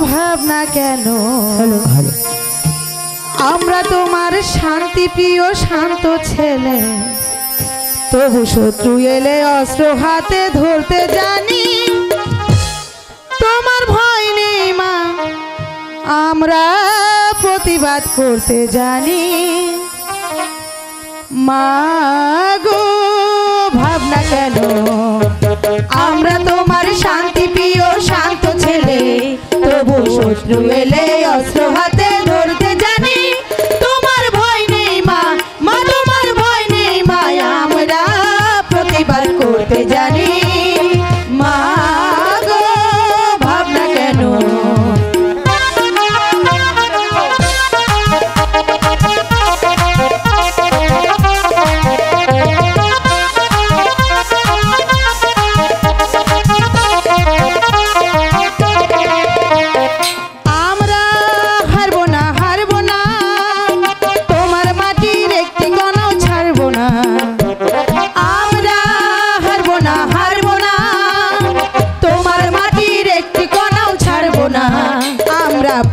ভাবনা কেন আমরা তোমার শান্তি প্রিয় শান্ত ছেলে তবু শত্রু এলে অস্ত্র হাতে ধরতে জানি তোমার ভয় নেই মা আমরা প্রতিবাদ করতে জানি মা গো ভাবনা কেন আমরা তোমার শান্তি প্রিয় শান্ত ছেলে তবু শত্রু এলে অস্ত্র হাতে ধরতে জানি তোমার ভয় নেই মা মা তোমার ভয় নেই মা আমরা প্রতিবাদ করতে জানি মা গো ভাবনা কেন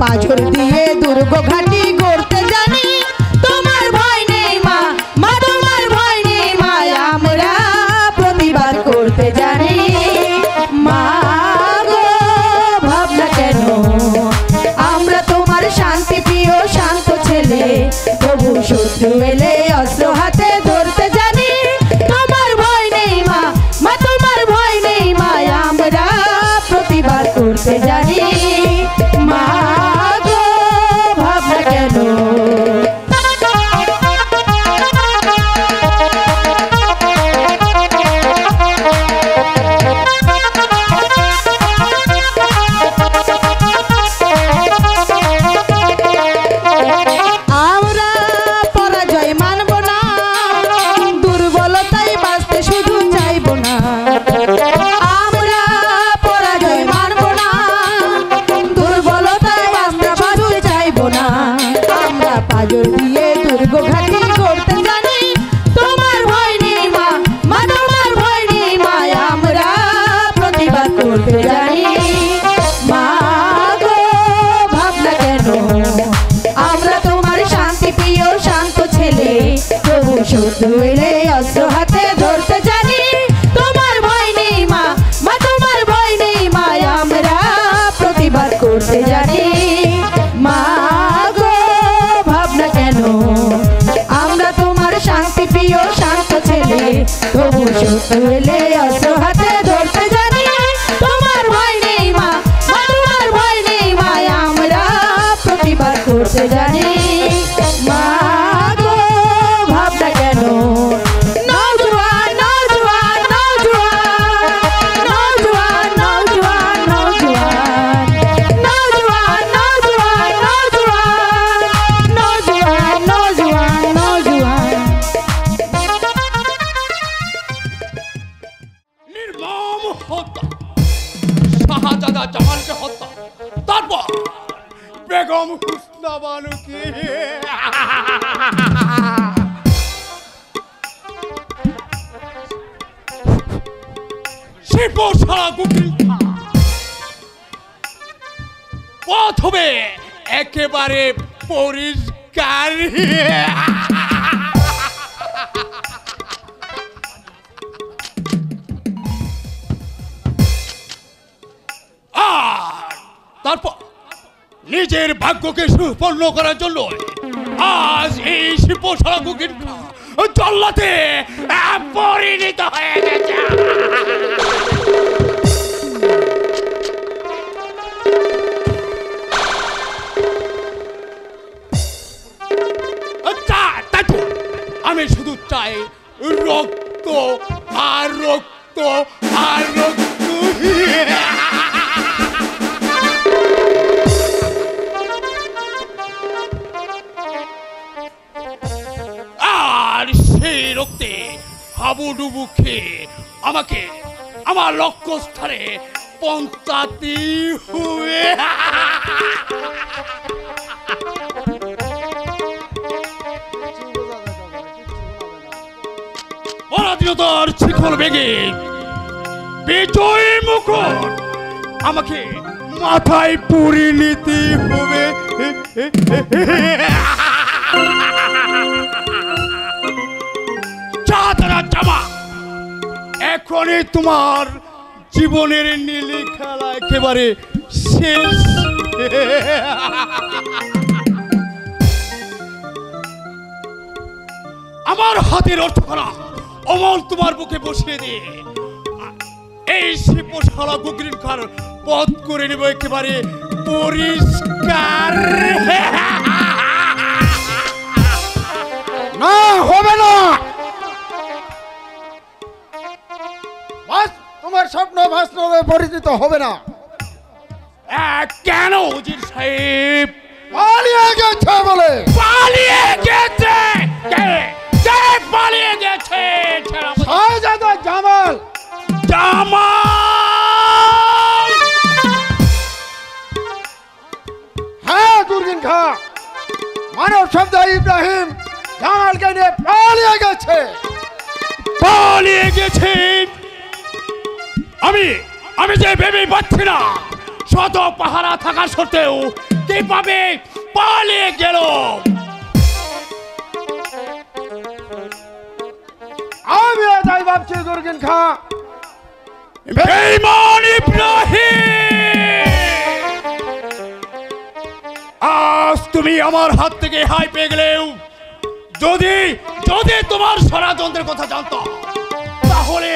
পাঁজর দিয়ে দুর্গ ঘাটি করতে জানি তোমার ভয় নেই মা মা তোমার ভয় নেই মা আমরা প্রতিবাদ করতে জানি মা গো ভাবনা কেন আমরা তোমার শান্তি প্রিয় শান্ত ছেলে তবু শত্রু এলে অস্ত্র হাতে ধরতে জানি তোমার ভয় নেই মা মা তোমার ভয় নেই মা আমরা প্রতিবাদ করতে জানি মা শত্রু এলে অস্ত্র হাতে ধরতে জানি তোমার ভয় নেই মা মা তোমার ভয় নেই মা আমরা প্রতিবাদ করতে জানি মা গো ভাবনা কেন আমরা তোমার শান্তি প্রিয় শান্ত ছেলে তবু শত্রু এলে অস্ত্র হাতে ধরতে জানি তোমার ভয় নেই মা মা তোমার ভয় নেই মা আমরা প্রতিবাদ করতে জানি মা বেগম হুসনা বানুকে পথ হবে একেবারে পরিষ্কার আর তারপর নিজের ভাগ্যকে সুপন্ন করার জন্য আজ এই শিল্পশালা কুকির জল্লাতে পরিণত হয়ে গেছে। আমি শুধু চাই রক্ত আর রক্ত আর রক্ত আর সেই রক্তে হাবুডুবু খেয়ে আমাকে আমার লক্ষ্যস্থানে পৌঁছাতে হবে। পরাধীনতার শিখর বেগে বিজয় মুকুট আমাকে মাথায় পরিণতি হবে। চাঁদরা জামা, এখনই তোমার জীবনের নীলি খেলা একেবারে শেষ। আমার হাতের অর্থকরা অমল তোমার বুকে বসিয়ে দিয়ে এই শিল্পশালা গুগরিন খার পথ করে নেব একেবারে পরিষ্কার। না, হবে না। তোমার স্বপ্ন বাস্তবে পরিচিত হবে না। কেন উজির সাহেব? পালিয়ে গেছে বলে। পালিয়ে গেছে? কে পালিয়ে গেছে? শাহজাদা জামাল। জামাল? হ্যাঁ দুর্গিন খা, মানব শব্দ ইব্রাহিম জামালকে নিয়ে পালিয়ে গেছে। পালিয়ে গেছে? আমি যে ভেবে পাচ্ছি না, শত পাহারা থাকা সত্ত্বেও কিভাবে পালিয়ে গেল। আমি তাই ভাবছি দুর্গিন খা। বেঈমান ইব্রাহিম, আজ তুমি আমার হাত থেকে হাই পেয়ে গেলেও যদি তোমার ষড়যন্ত্রের কথা জানতাম তাহলে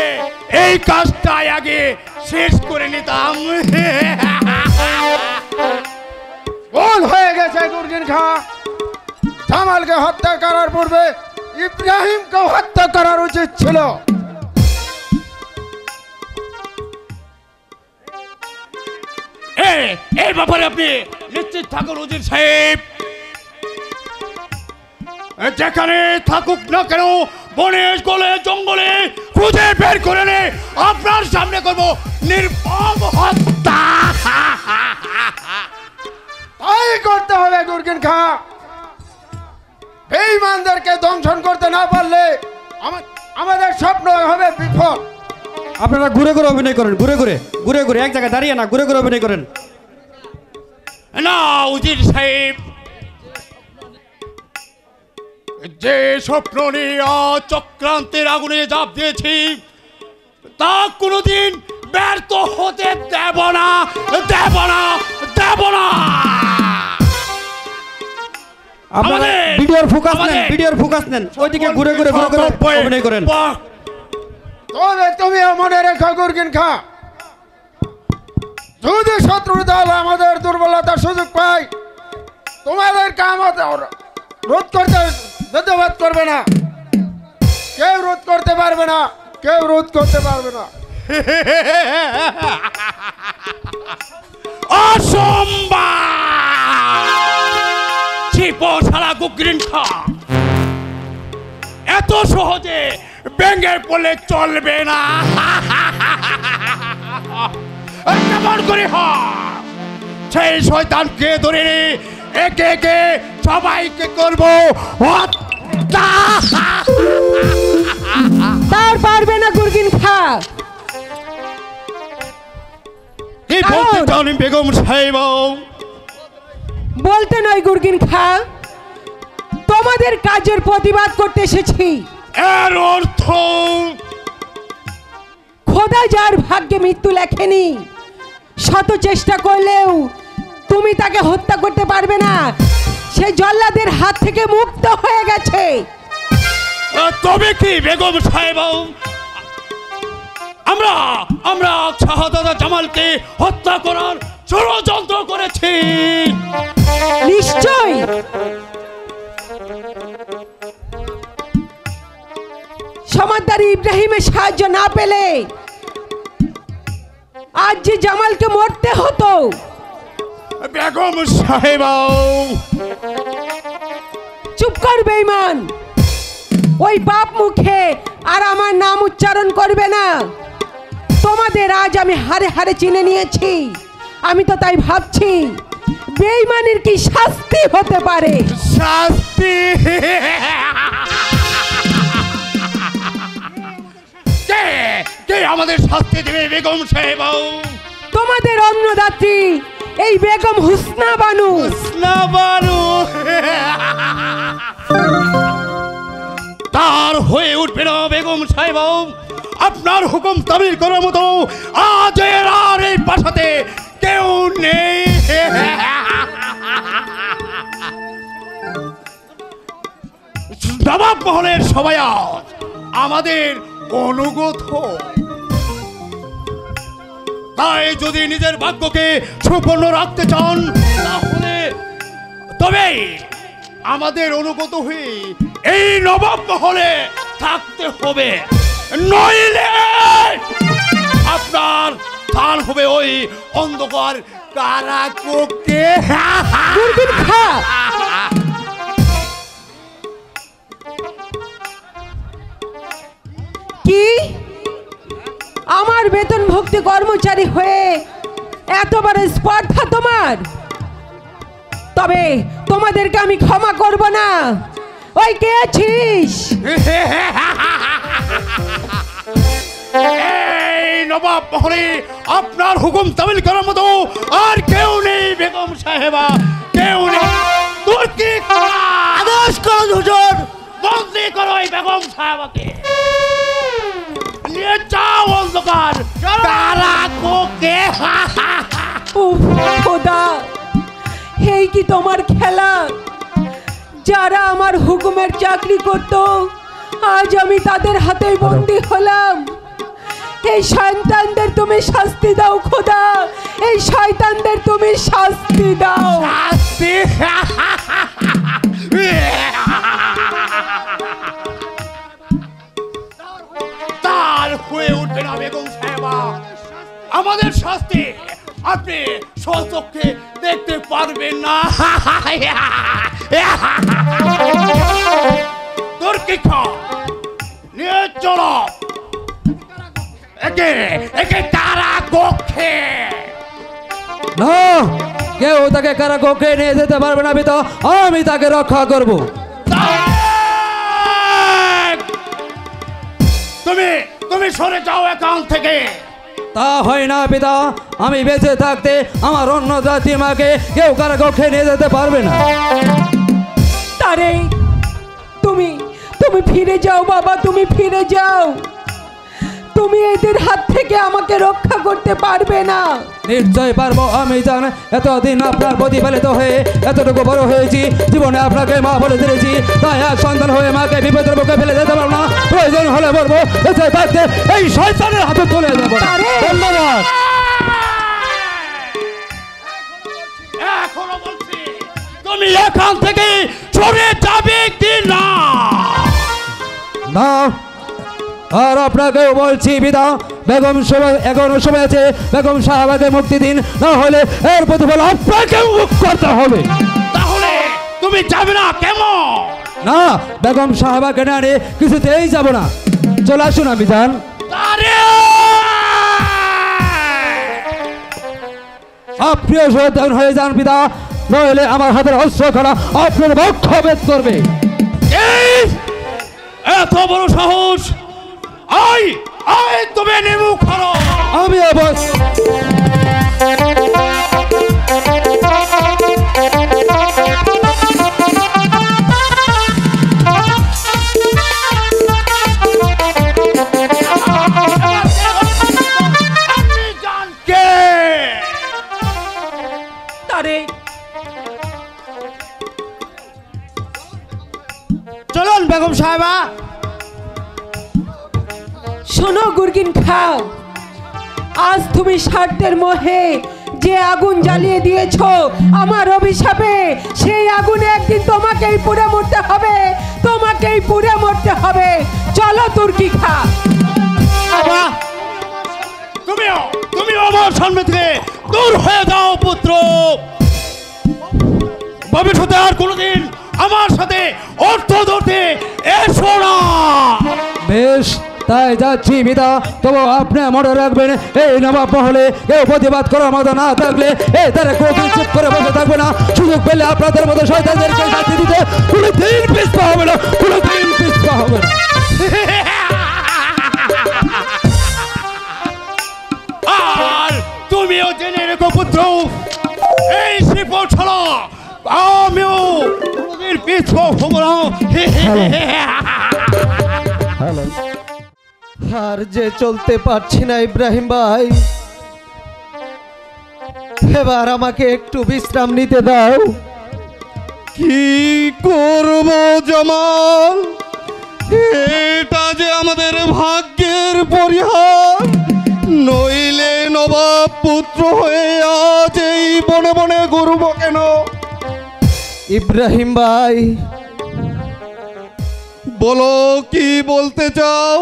এই কাজটাই আগে শেষ করে নিতাম। ভুল হয়ে গেছে দুর্গিন খা। জামালকে হত্যা করার পূর্বে ইব্রাহিমকে হত্যা করার উচিত ছিল। এই ব্যাপারে আপনি নিশ্চিত থাকুন উজির সাহেব। যেখানে থাকুক না কেন, বনে গলে জঙ্গলে খুঁজে বের করে নে আপনার সামনে করবো নির্মম হত্যা। তাই করতে হবে দুর্গিন খা। বেঈমানদেরকে দংশন করতে না পারলে আমাদের স্বপ্ন হবে বিফল। আপনারা ঘুরে ঘুরে অভিনয় করেন, ঘুরে ঘুরে এক জায়গায় দাঁড়িয়ে না, ঘুরে ঘুরে অভিনয় করেন। না উজির সাহেব, যে স্বপ্ন নিয়ে চক্রান্তের আগুনে ঝাঁপ দিয়েছি তা কোনোদিন ব্যর্থ হতে দেব না। আপনারা ভিডিওর ফোকাস নেন, ওইদিকে ঘুরে ঘুরে অভিনয় করেন। তবে তুমিও মনে রেখো দুর্গিন খা, যদি শত্রু দল আমাদের দুর্বলতার সুযোগ পায় তোমাদের কাম রোধ করতে প্রতিবাদ করবে না। কেউ রোধ করতে পারবে না। অসম্ভব! শিল্পশালা গুগরিন খা এত সহজে ভেঙে পড়লে চলবে না। কেমন করে সেই শয়তানকে ধরে একে একে সবাইকে করবো হত্যা। তার পারবে না গুরগিন খা। কি বলতে চান বেগম সাহেব? বলতে নয় গুরগিন খা, তোমাদের কাজের প্রতিবাদ করতে এসেছি। এর অর্থ খোদা যার ভাগ্যে মৃত্যু লেখেনি, শত চেষ্টা করলেও তুমি তাকে হত্যা করতে পারবে না। সে জল্লাদের হাত থেকে মুক্ত হয়ে গেছে। তবে কি বেগম সাহেব, আমরা শাহজাদা জামালকে হত্যা করার ষড়যন্ত্র করেছি? নিশ্চয়। সমাদদারি ইব্রাহিমের সাহায্য না পেলে আজ যে জামালকে মরতে হতো। বেগম সাহেব, চুপ কর বেঈমান। ওই বাপ মুখে আর আমার নাম উচ্চারণ করবে না। তোমাদের আজ আমি হারে হারে চিনে নিয়েছি। আমি তো তাই ভাবছি বেঈমানের কি শাস্তি হতে পারে। শাস্তি? কে আমাদের শাস্তি দেবে বেগম সাহেব? তোমাদের অন্নদাত্রী এই বেগম হুসনা বানু। না বানু তার হয়ে উঠবে না বেগম সাহেব। আপনার হুকুম তামিল করার মতো আজ এর আর এই বাসাতে কেউ নেই। নবাব মহলের সবাই আজ আমাদের অনুগত। তাই যদি নিজের ভাগ্যকে সুপূর্ণ রাখতে চান তাহলে তবে আমাদের অনুগত হয়ে এই নবাব মহলে থাকতে হবে, নইলে আপনার স্থান হবে ওই অন্ধকার কারাকক্ষে। দূরবীন খা। কি আমার বেতন ভুক্তি কর্মচারী হয়ে এত বড় স্পর্ধা তোমার? তবে তোমাদেরকে আমি ক্ষমা করব না। ওই কে আছিস? এই নবাব মহলে আপনার হুকুম তামিল করার মতো আর কেউ নেই বেগম সাহেবা, কেউ নেই। তুর্কি আদেশ করো হুজুর, বন্দী করো এই বেগম সাহেবাকে, নিয়ে যাও অন্ধকার কারাকক্ষে। উফ, খোদা, এই কি তোমার খেলা? যারা আমার হুকুমের চাকরি করত আজ আমি তাদের হাতে বন্দী হলাম। এই শয়তানদের তুমি শাস্তি দাও খোদা, এই শয়তানদের তুমি শাস্তি দাও। তার হয়ে উঠবে না বেগম সাহেবা। আমাদের শাস্তি আপনি স্বচক্ষে দেখতে পারবেন না। তুর্কি নিয়ে চলো একে একে কারাকক্ষে। না, কেউ তাকে কারাকক্ষে নিয়ে যেতে পারবে না পিতা, আমি তাকে রক্ষা করব। তুমি তুমি সরে যাও এখান থেকে। তা হয় না পিতা, আমি বেঁচে থাকতে আমার অন্য জাতি মাকে কেউ কারাকক্ষে নিয়ে যেতে পারবে না। তারে তুমি তুমি ফিরে যাও বাবা, তুমি ফিরে যাও। তুমি এদের হাত থেকে আমাকে রক্ষা করতে পারবে না। নিশ্চয় পারবো আমি জান। এতদিন আপনার প্রতিপালিত হয়ে এতটুকু বড় হয়েছি, জীবনে আপনাকে মা বলে দিয়েছি, তাই এক সন্তান হয়ে মাকে বিপদের মুখে ফেলে যেতে পারবো না। প্রয়োজন হলে বলবো বেঁচে থাকতে এই শয়তানের হাতে তুলে দেবো। ধন্যবাদ। এখনো বলছি তুমি এখান থেকে সরে যাবে কি না? না, আর আপনাকেও বলছি পিতা, বেগম সবাই এখনো সময় আছে, বেগম সাহাবাকে মুক্তি দিন, না হলে এর প্রতিফল আপনাকেও মুখ করতে হবে। তাহলে তুমি যাবে না কেমন? না, বেগম সাহাবাকে না রে কিছুতেই যাব না। চলে আসুন আমি যান। আপনিও সাবধান হয়ে যান পিতা, নইলে আমার হাতের অস্ত্র খানা আপনার বক্ষ ভেদ করবে। এত বড় সাহস! আই আই তুমি নেমু খারো। আমি অবশ্য চলুন বেগম সাহেবা। শোনো গুরগিন খাও, আজ তুমি স্বার্থের মোহে যে আগুন জ্বালিয়ে দিয়েছো আমার অভিশাপে, সেই আগুনে একদিন তোমাকেই পুড়ে মরতে হবে, তোমাকেই পুড়ে মরতে হবে। চলো তুর্কি খা। বাবা, তুমিও আমার সামনে থেকে দূর হয়ে যাও পুত্র। ভবিষ্যতে আর কোনোদিন আমার সাথে অর্থ ধরতে এসো না। বেশ, তাই যাচ্ছি পিতা। তবু আপনি মনে রাখবেন, এই নবাব মহলে কেউ প্রতিবাদ করার মতো না থাকলে এই তারা কোকিল চুপ করে বসে থাকবে না। সুযোগ পেলে আপনাদের মতো শয়তানদেরকে শাস্তি দিতে কোনোদিন পিছপা হবে না, কোনোদিন পিছপা হবে না। আর তুমিও জেনে রেখো পুত্র, আমিও তোমাদের পিছু হব না। আর যে চলতে পারছি না ইব্রাহিম ভাই, এবার আমাকে একটু বিশ্রাম নিতে দাও। কি করব জামাল, এটা যে আমাদের ভাগ্যের পরিহার, নইলে নবাব পুত্র হয়ে আজ এই বনে বনে ঘুরব কেন? ইব্রাহিম ভাই, বলো কি বলতে চাও?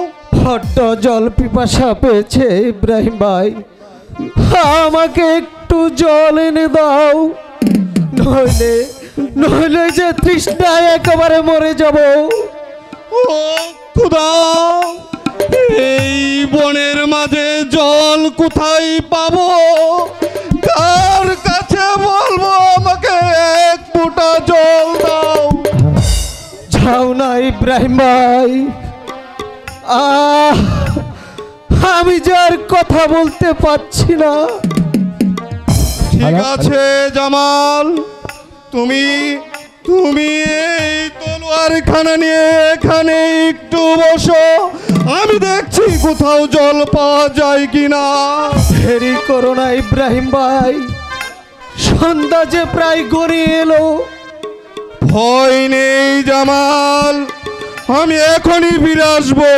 বড্ড জল পিপাসা পেয়েছে ইব্রাহিম ভাই, আমাকে একটু জল এনে দাও, নইলে নইলে যে তৃষ্ণায় একেবারে মরে যাব। ও খোদা, এই বনের মাঝে জল কোথায় পাবো? কার কাছে বলবো আমাকে এক ফোঁটা জল দাও? যাও না ইব্রাহিম ভাই, আমি যে আর কথা বলতে পারছি না। ঠিক আছে জামাল, তুমি তুমি এই তলোয়ার খানা নিয়ে এখানে একটু বসো, আমি দেখছি কোথাও জল পাওয়া যায় কিনা। দেরি করো না ইব্রাহিম ভাই, সন্ধ্যা যে প্রায় গড়িয়ে এলো। ভয় নেই জামাল, আমি এখনই ফিরে আসবো।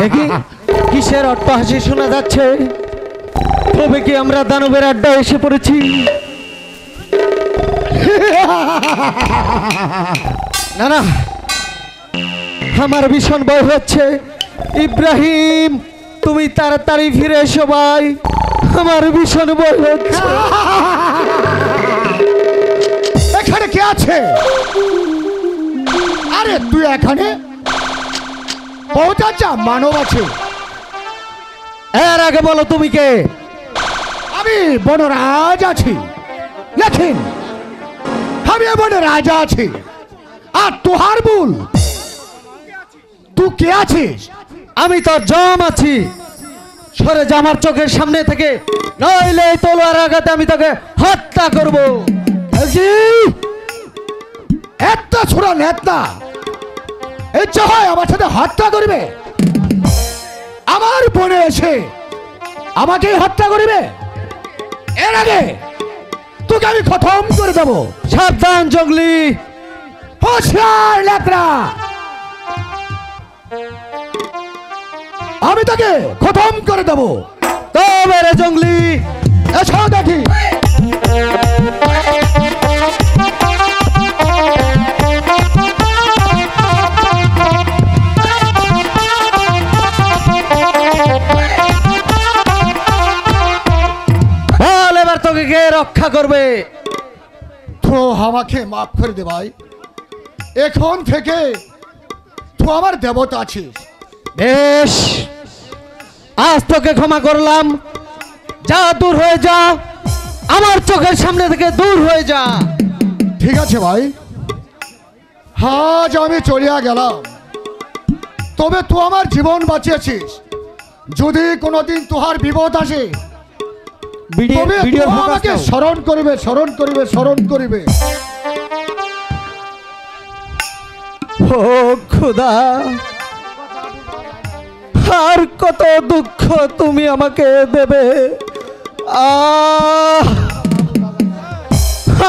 দেখি কিসের অট্টহাসি শোনা যাচ্ছে? তবে কি আমরা দানবের আড্ডা এসে পড়েছি? না না, আমার ভীষণ ভয় হচ্ছে। ইব্রাহিম, তুমি তাড়াতাড়ি ফিরে এসো ভাই, আমার ভীষণ ভয় হচ্ছে। এখানে কে আছে? আরে তুই এখানে? বহুত আচ্ছা, মানব আছে। এর আগে বলো তুমি কে? আমি বনরাজ আছি। লেখিন, আমি বনরাজ আছি। আর তোহার বল, তুই কে আছিস? আমি তো জম আছি। সরে যা আমার চোখের সামনে থেকে, নইলে এই তলোয়ার আঘাতে আমি তোকে হত্যা করব। একটা ছোড়া নেতা ইচ্ছা হয় আমার সাথে হত্যা করবে? আমার বনে এসে আমাকে হত্যা করবে? এর আগে তোকে আমি খতম করে দেবো। সাবধান জঙ্গলি, হোশিয়ার লেকড়া, আমি তোকে খতম করে দেবো। তবে রে জঙ্গলি, এসো দেখি। বল এবার তোকে কে রক্ষা করবে? তো আমাকে মাফ করে দে ভাই, এখন থেকে তো আমার দেবতা আছিস। বেশ, আজ তোকে ক্ষমা করলাম। যা, দূর হয়ে যা, আমার চোখের সামনে থেকে দূর হয়ে যা। ঠিক আছে ভাই, আজ আমি চলিয়া গেলাম, তবে তুই আমার জীবন বাঁচিয়েছিস। যদি কোনোদিন তোহার বিপদ আসে, তবে ভিডিও তুই আমাকে স্মরণ করিবে, স্মরণ করিবে, স্মরণ করিবে। ও খোদা, আর কত দুঃখ তুমি আমাকে দেবে?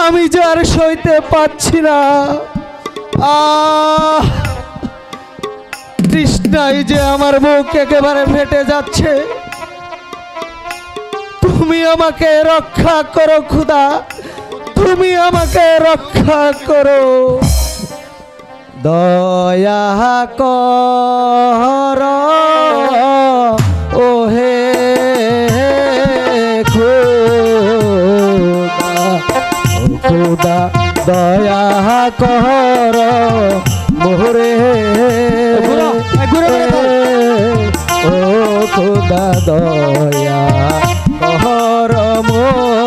আমি যে আর সইতে পারছি না। তৃষ্ণায় যে আমার মুখ একেবারে ফেটে যাচ্ছে। তুমি আমাকে রক্ষা করো খোদা, তুমি আমাকে রক্ষা করো। দয়া কর ওহে খোদা, দয়া কর মোরে ও খোদা, দয়া কর মোরে।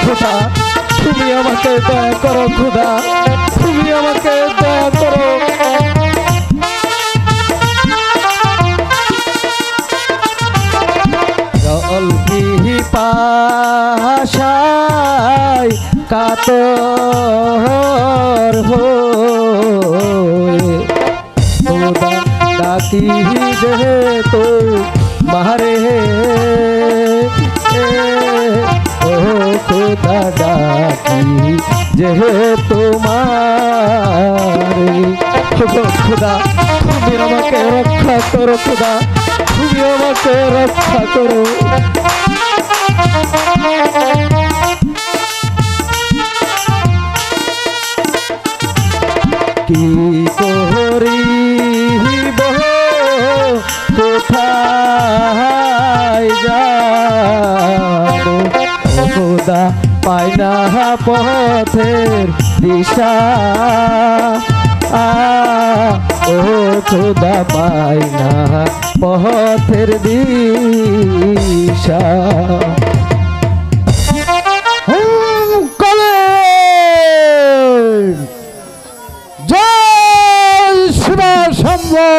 খোদা, তুমি তুমি আমাকে দয়া করো খোদা, তুমি আমাকে দয়া করো। জল পিপাসায় কাতর হয়ে খোদা ডাকি যেহেতু মারে, ও খোদা ডাকি যেহেতু মারে। খোদা তুমি আমাকে রক্ষা করো খোদা, তুমি আমাকে রক্ষা করো। কি করিব কোথায় যাব, ও খোদা পাই না পথের দিশা, ও খোদা পাই না পথের দিশা। জয় শিব শম্ভো,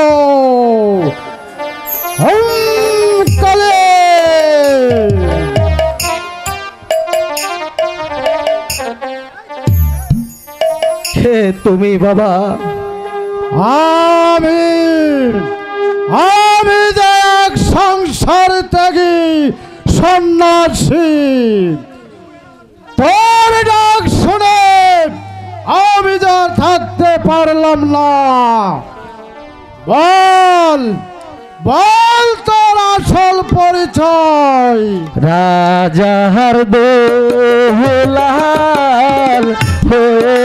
কালে হে তুমি বাবা? আমি আমি যে এক সংসার ত্যাগী সন্ন্যাসী, তোর ডাক শুনে আমি যা থাকতে পারলাম না। বল বল তোর আসল পরিচয়। রাজার দোলাল হয়ে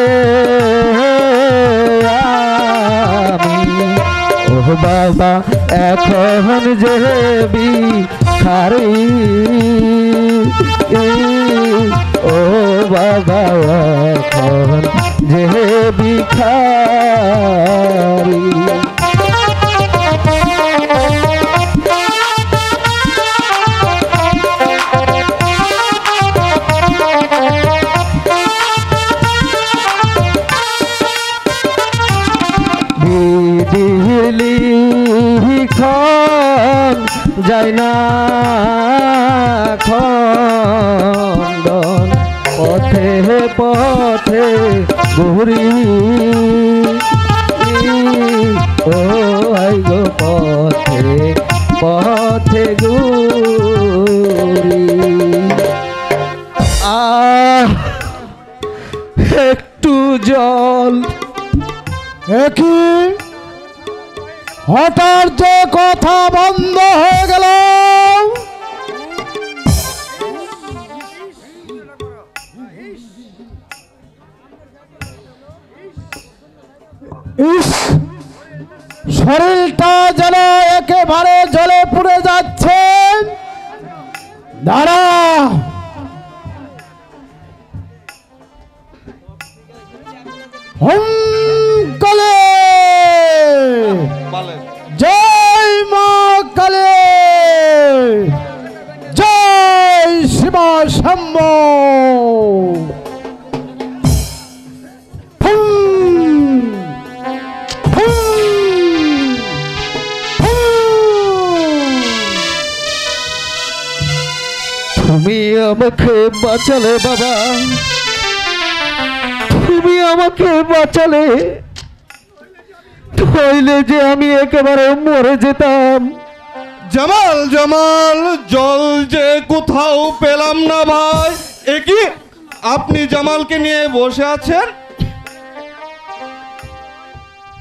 আমি, ও বাবা এখন যে ভিখারি, ও বাবা এখন যে ভিখারি। দিলি খন যায় না খন্দন, পথে পথে ঘুরি, ও আই গো পথে পথে ঘুরি। একটু জল। একই হঠাৎ যে কথা বন্ধ হয়ে গেল, ইস, শরীরটা যেন একেবারে জলে পুড়ে যাচ্ছে। দাঁড়া, কালে, জয় মা কালে, জয় শিব শম্ভো। তুমি আমাকে বাঁচালে বাবা, তুমি আমাকে বাঁচালে, নইলে যে আমি একেবারে মরে যেতাম। জামাল জামাল, জল যে কোথাও পেলাম না ভাই। এ কি আপনি জামালকে নিয়ে বসে আছেন?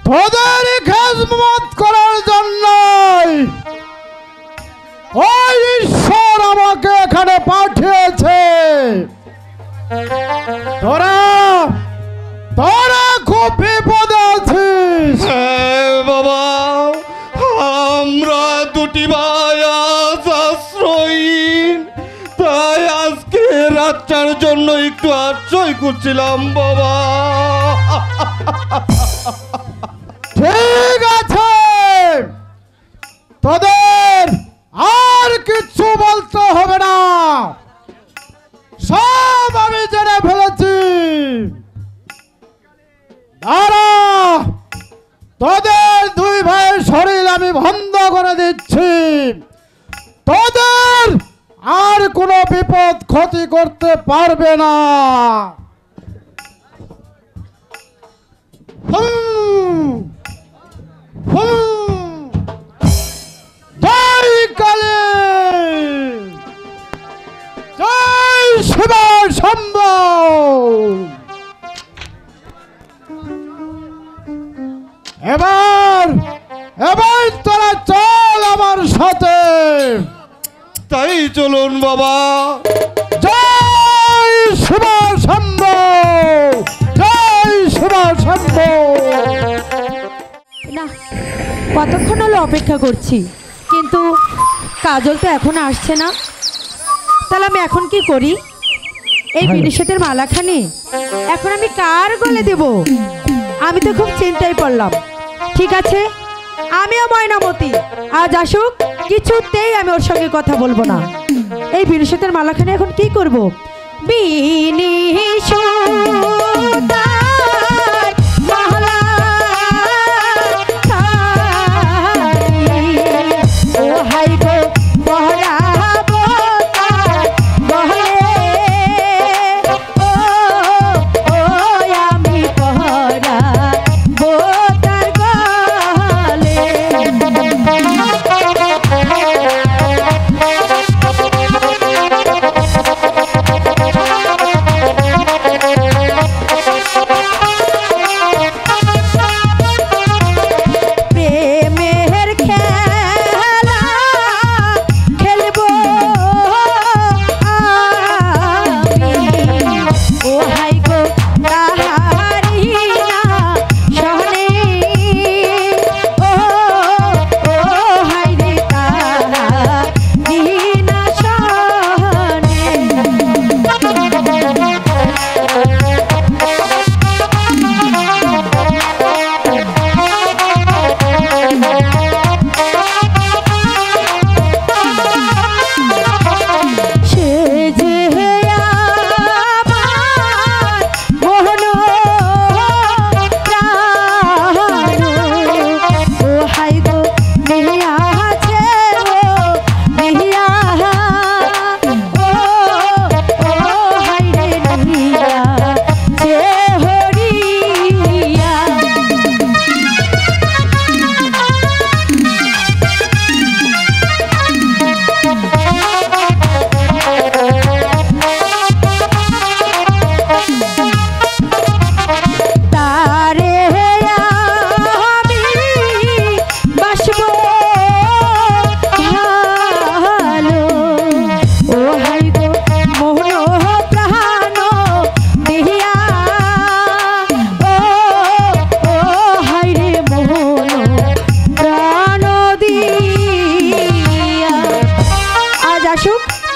তোদের খেজমত করার জন্য ওই ঈশ্বর আমাকে এখানে পাঠিয়েছে। তোরা তোরা খুব বিপদে আছিস। হ্যাঁ বাবা, আমরা দুটি ভাই আজ আশ্রয়হীন, তাই আজকে রাতটার জন্য একটু আশ্রয় করছিলাম বাবা। ঠিক আছে, তোদের আর কিচ্ছু বলতে হবে না, সব আমি জেনে ফেলেছি। বন্ধ করে দিচ্ছি। তোদের আর কোনো বিপদ ক্ষতি করতে পারবে না। জয় কালী, জয় শিব শম্ভু। এবার তোরা চল আমার সাথে। তাই চলুন বাবা। জয় শিব শম্ভু, জয় শিব শম্ভু। না, কতক্ষণ হলো অপেক্ষা করছি, কিন্তু কাজল তো এখন আসছে না। তাহলে আমি এখন কি করি? এই বিনিষেধের মালাখানি এখন আমি কার গলে দেব? আমি তো খুব চিন্তায় পড়লাম। ঠিক আছে, আমিও ময়নামতি, আজ আসুক, কিছুতেই আমি ওর সঙ্গে কথা বলবো না। এই বিনিষেধের মালাখানি এখন কি করব?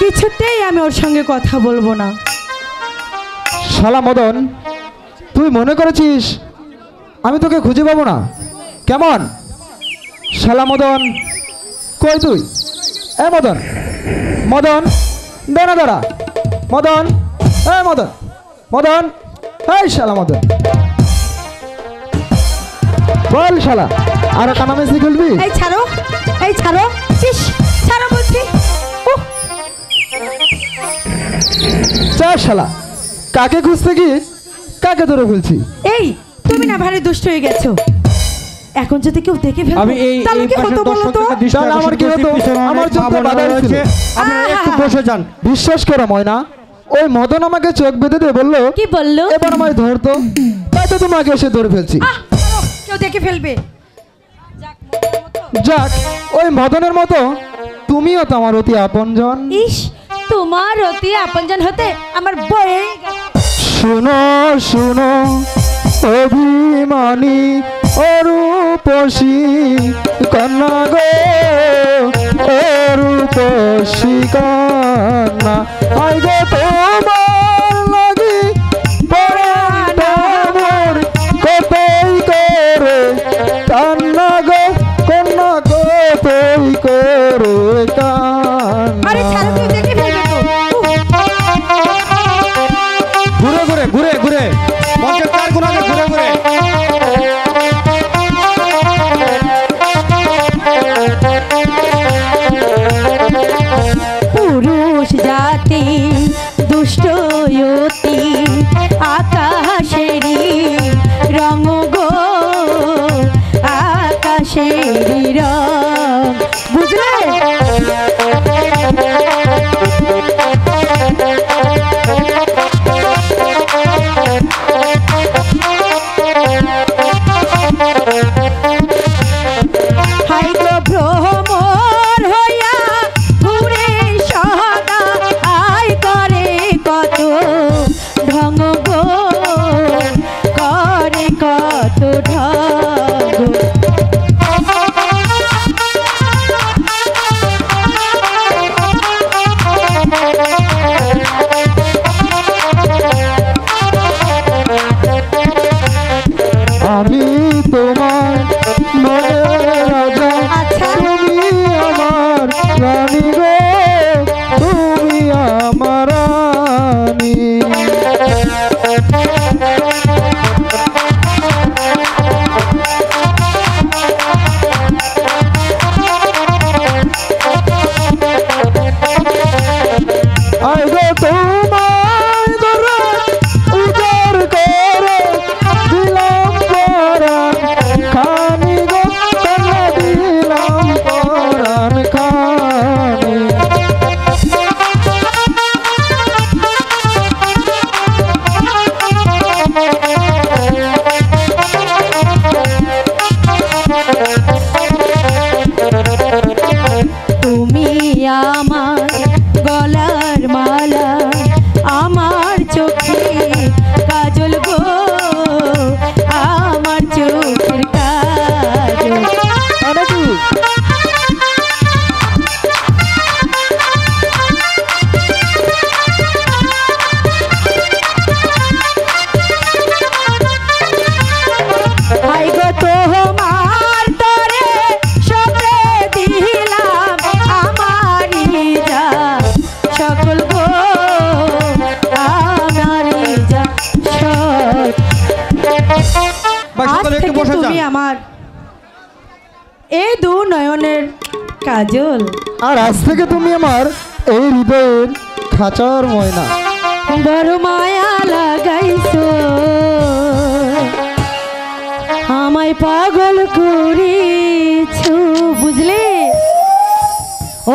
কিছুতেই আমি ওর সঙ্গে কথা বলবো না। শালা মদন, তুই মনে করেছিস আমি তোকে খুঁজে পাবো না? কেমন শালা মদন, কই তুই? এ মদন, মদন দাঁড়া দাঁড়া, মদন, এ মদন, মদন, এই শালা মদন, বল শালা আর কানামেসি খুলবি? এই ছাড়ো, এই ছাড়ো, ইস, ছাড়ো বলছি। চা শালা, কাকে খুঁজতে গিয়ে কাকে ধরে ফেলছি? এই তুমি না ভারী দুষ্ট হয়ে গেছো। এখন যদি কেউ দেখে ফেলে আমি এই তাহলে কি হতো বলো তো? তাহলে আমার কি হতো? আমার চোখে বাধা ছিল। আপনারা একটু বসে যান। বিশ্বাস করো ময়না, ওই মদন আমাকে চোখ বেঁধে দিয়ে বললো কি বললো? এবার আমায় ধরতো, তাই তো তোমাকে এসে ধরে ফেলছি। ছাড়ো, কেউ দেখে ফেলবে। যাক, ওই মদনের মতো তুমিও তো আমার অতি আপনজন। ইস, তোমার অতি আপনজন হতে আমার বয়ে শুনো শুনো অভিমানী অরূপসী কন্যা গো, অরূপসী কন্যা, আই গো তোমার লাগি পরাণটা মোর কতই করে কান্না গো, কন্যা কতই করে আরে কান্না। ছাড়ো, কেউ দেখে ফেলবে তো। ঘুরে ঘুরে ঘুরে ঘুরে মঞ্চের চার কোণাতে ঘুরে ঘুরে তুমি আমার গলার মালা, আমার চোখে কাজল গো, আমার চোখের কাজল। হাই গো তোমার তরে সবে দিলাম আমারি যা সকল গো, আমারি যা সব। আজ থেকে তুমি আমার এই দু নয়নের কাজল, আর আজ থেকে তুমি আমার এই হৃদয়ের খাঁচার ময়না। বড় মায়া লাগাইছো আমায় পাগল করেছো, বুঝলে?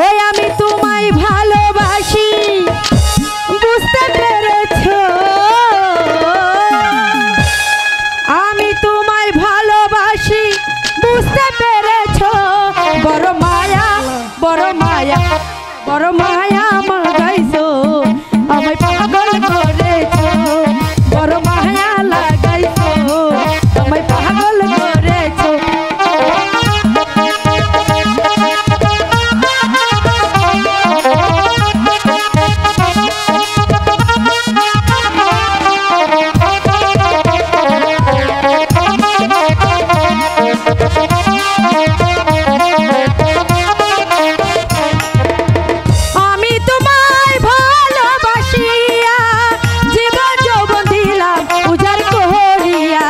ওই আমি তোমায় ভালোবাসি বুঝতে পেরেছো, আমি তোমায় ভালোবাসি বুঝতে পেরেছো। বড় মায়া বড় মায়া বড় মায়া লাগাইছো আমায় পাগল করেছো, বড় মায়া লাগাইছো আমায় পাগল করেছো। আমি তোমায় ভালোবাসিয়া জীবন যৌবন দিলাম উজাড় করিয়া,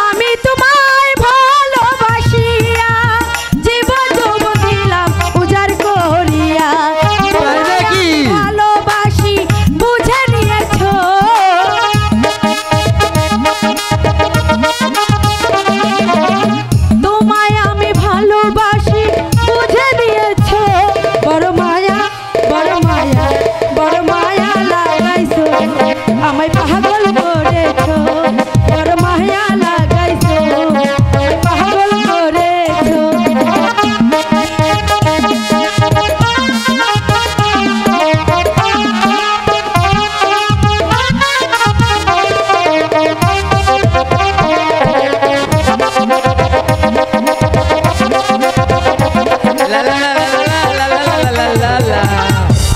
আমি তোমায় ভালোবাসিয়া জীবন যৌবন দিলাম উজাড় করিয়া। ভালোবাসি বুঝে নিয়েছো, তোমায় আমি ভালোবাসি বুঝে নিয়েছো। বড় মায়া বড় মায়া বড় মায়া লাগাইছো আমায় পাগল করেছো, বড় মায়া লাগাইছো আমায় পাগল করেছো।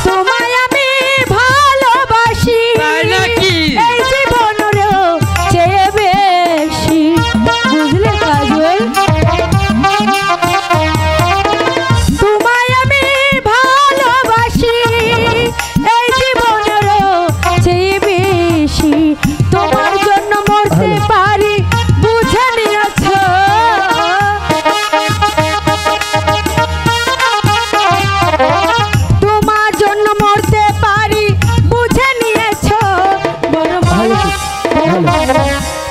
তোমায় আমি ভালোবাসি এই জীবনেরও চেয়ে বেশি, বুঝলে কাজল? তোমায় আমি ভালোবাসি এই জীবনেরও চেয়ে বেশি, তোমার জন্য মরতে পারি বুঝে নিয়েছো। তোমার জন্য মরতে পারি বুঝে নিয়েছো। বড় মায়া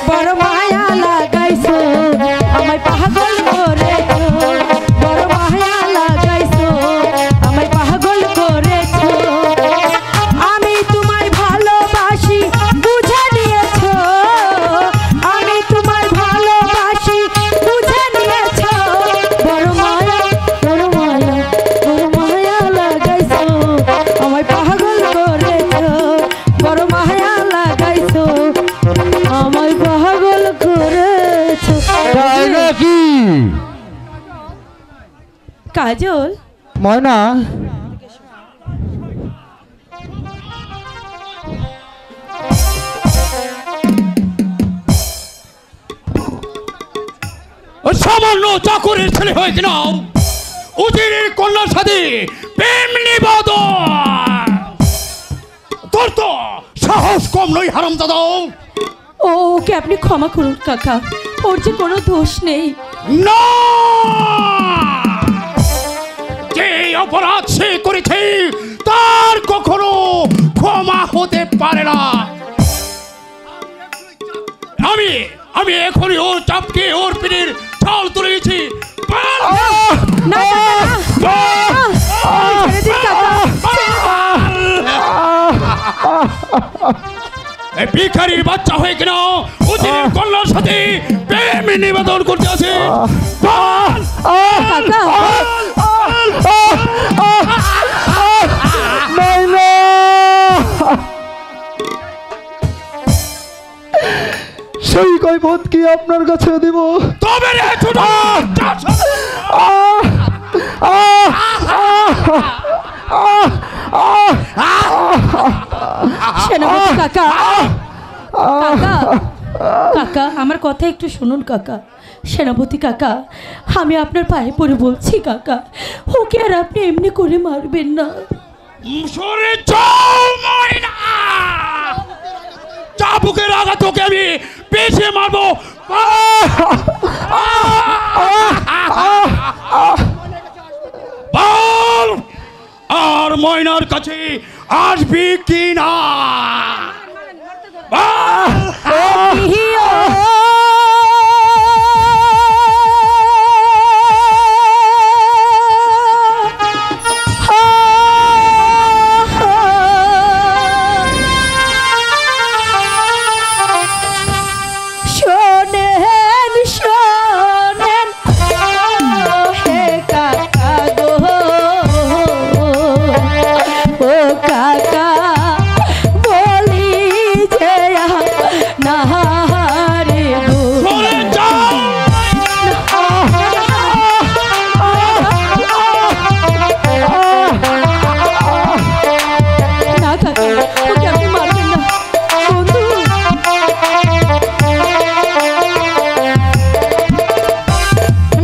বড় মায়া লাগাইছো আমায় পাগল করেছো, বড় মায়া লাগাইছো আমায় পাগল করেছো। আমি তোমায় ভালোবাসি বুঝে নিয়েছো, আমি তোমায় ভালোবাসি বুঝে নিয়েছো। বড় মায়া বড় মায়া বড় মায়া লাগাইছো আমায় পাগল করেছো, বড় মায়া লাগাইছো আমায় পাগল করেছো। তাই নাকি কাজল, ময়না? সামান্য চাকরের ছেলে হয়ে কিনা উজিরের কন্যার সাথে প্রেম নিবেদন, তোর তো সাহস কম নয় হারামজাদা। ওকে আপনি ক্ষমা করুন কাকা, ওর যে কোনো দোষ নেই। না, যে অপরাধ সে করেছে তার কখনো ক্ষমা হতে পারে না। আমি আমি এখনই ওর চাপকে ওর পিঠের ছাল তুলেছি। না ছেড়ে দিন কাকা। এই ভিখারির বাচ্চা হয়ে কিনা অধীনের কন্যার সাথে প্রেম নিবেদন করতে আছে। বল! কাকা মাইনা সেই কৈফত কি আপনার কাছে দিব? তবে রে ছোট সেনাপতি কাকা কাকা কাকা আমার কথা একটু শুনুন কাকা। সেনাপতি কাকা আমি আপনার পায়ে পড়ে বলছি কাকা, ওকে আর আপনি এমনি করে মারবেন না। সরে যাও ময়না, চাবুকের আঘাত তোকে আমি পেছে মারবো। বল আর ময়নার কাছে আসবি কি না? শোনেন শোনেন হে কাকা গো, ও কাকা বলি যে না রে গো। সরে যাও। না কাকা ওকে আপনি মারবেন না বন্ধু।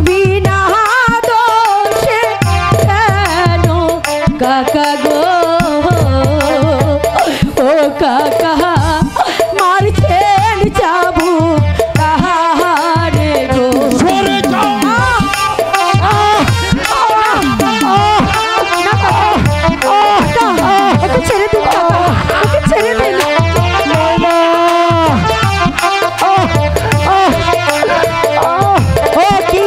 বিনা দোষে কেন কাকা গো, ও কাকা মারছেন যাবো তাহারে গো। সরে যাও। ওকে ছেড়ে দিন কাকা, ওকে ছেড়ে দিন। ও কি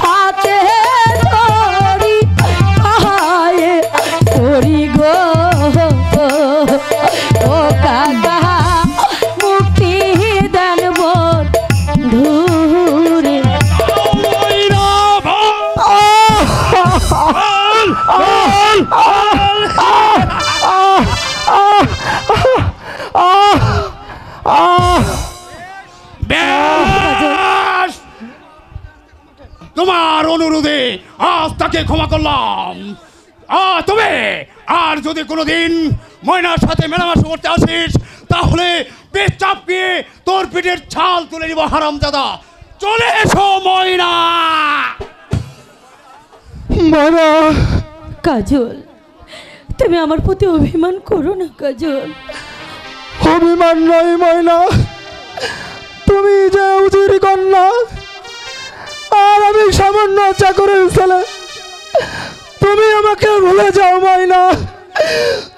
হাতে ধরি পায়ে ধরি গো, ও কাকা মুক্তি দেন বন্ধুরে। ময়না বল। ব্যাস, তোমার অনুরোধে আজ তাকে ক্ষমা করলাম। তবে আর যদি কোনোদিন ময়নার সাথে মেলামেশা করতে আসিস তাহলে বেশ চাপিয়ে তোর পিঠের ছাল তুলে নিব হারামজাদা। চলে এসো ময়না। মাইনা কাজল তুমি আমার প্রতি অভিমান করো না কাজল। অভিমান নয় ময়না, তুমি যে উজির কন্যা আর আমি সামান্য চাকরের ছেলে, তুমি আমাকে ভুলে যাও ময়না।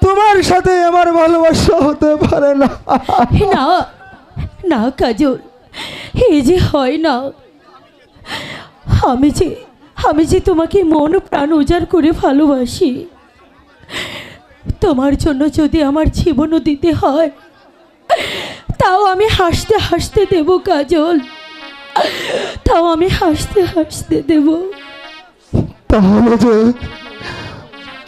তোমার সাথে আমার ভালোবাসা হতে পারে না। না না কাজল, এই যে হয় না। আমি যে তোমাকে মন প্রাণ উজাড় করে ভালোবাসি। তোমার জন্য যদি আমার জীবনও দিতে হয় তাও আমি হাসতে হাসতে দেব কাজল, তাও আমি হাসতে হাসতে দেব। তাহলে যে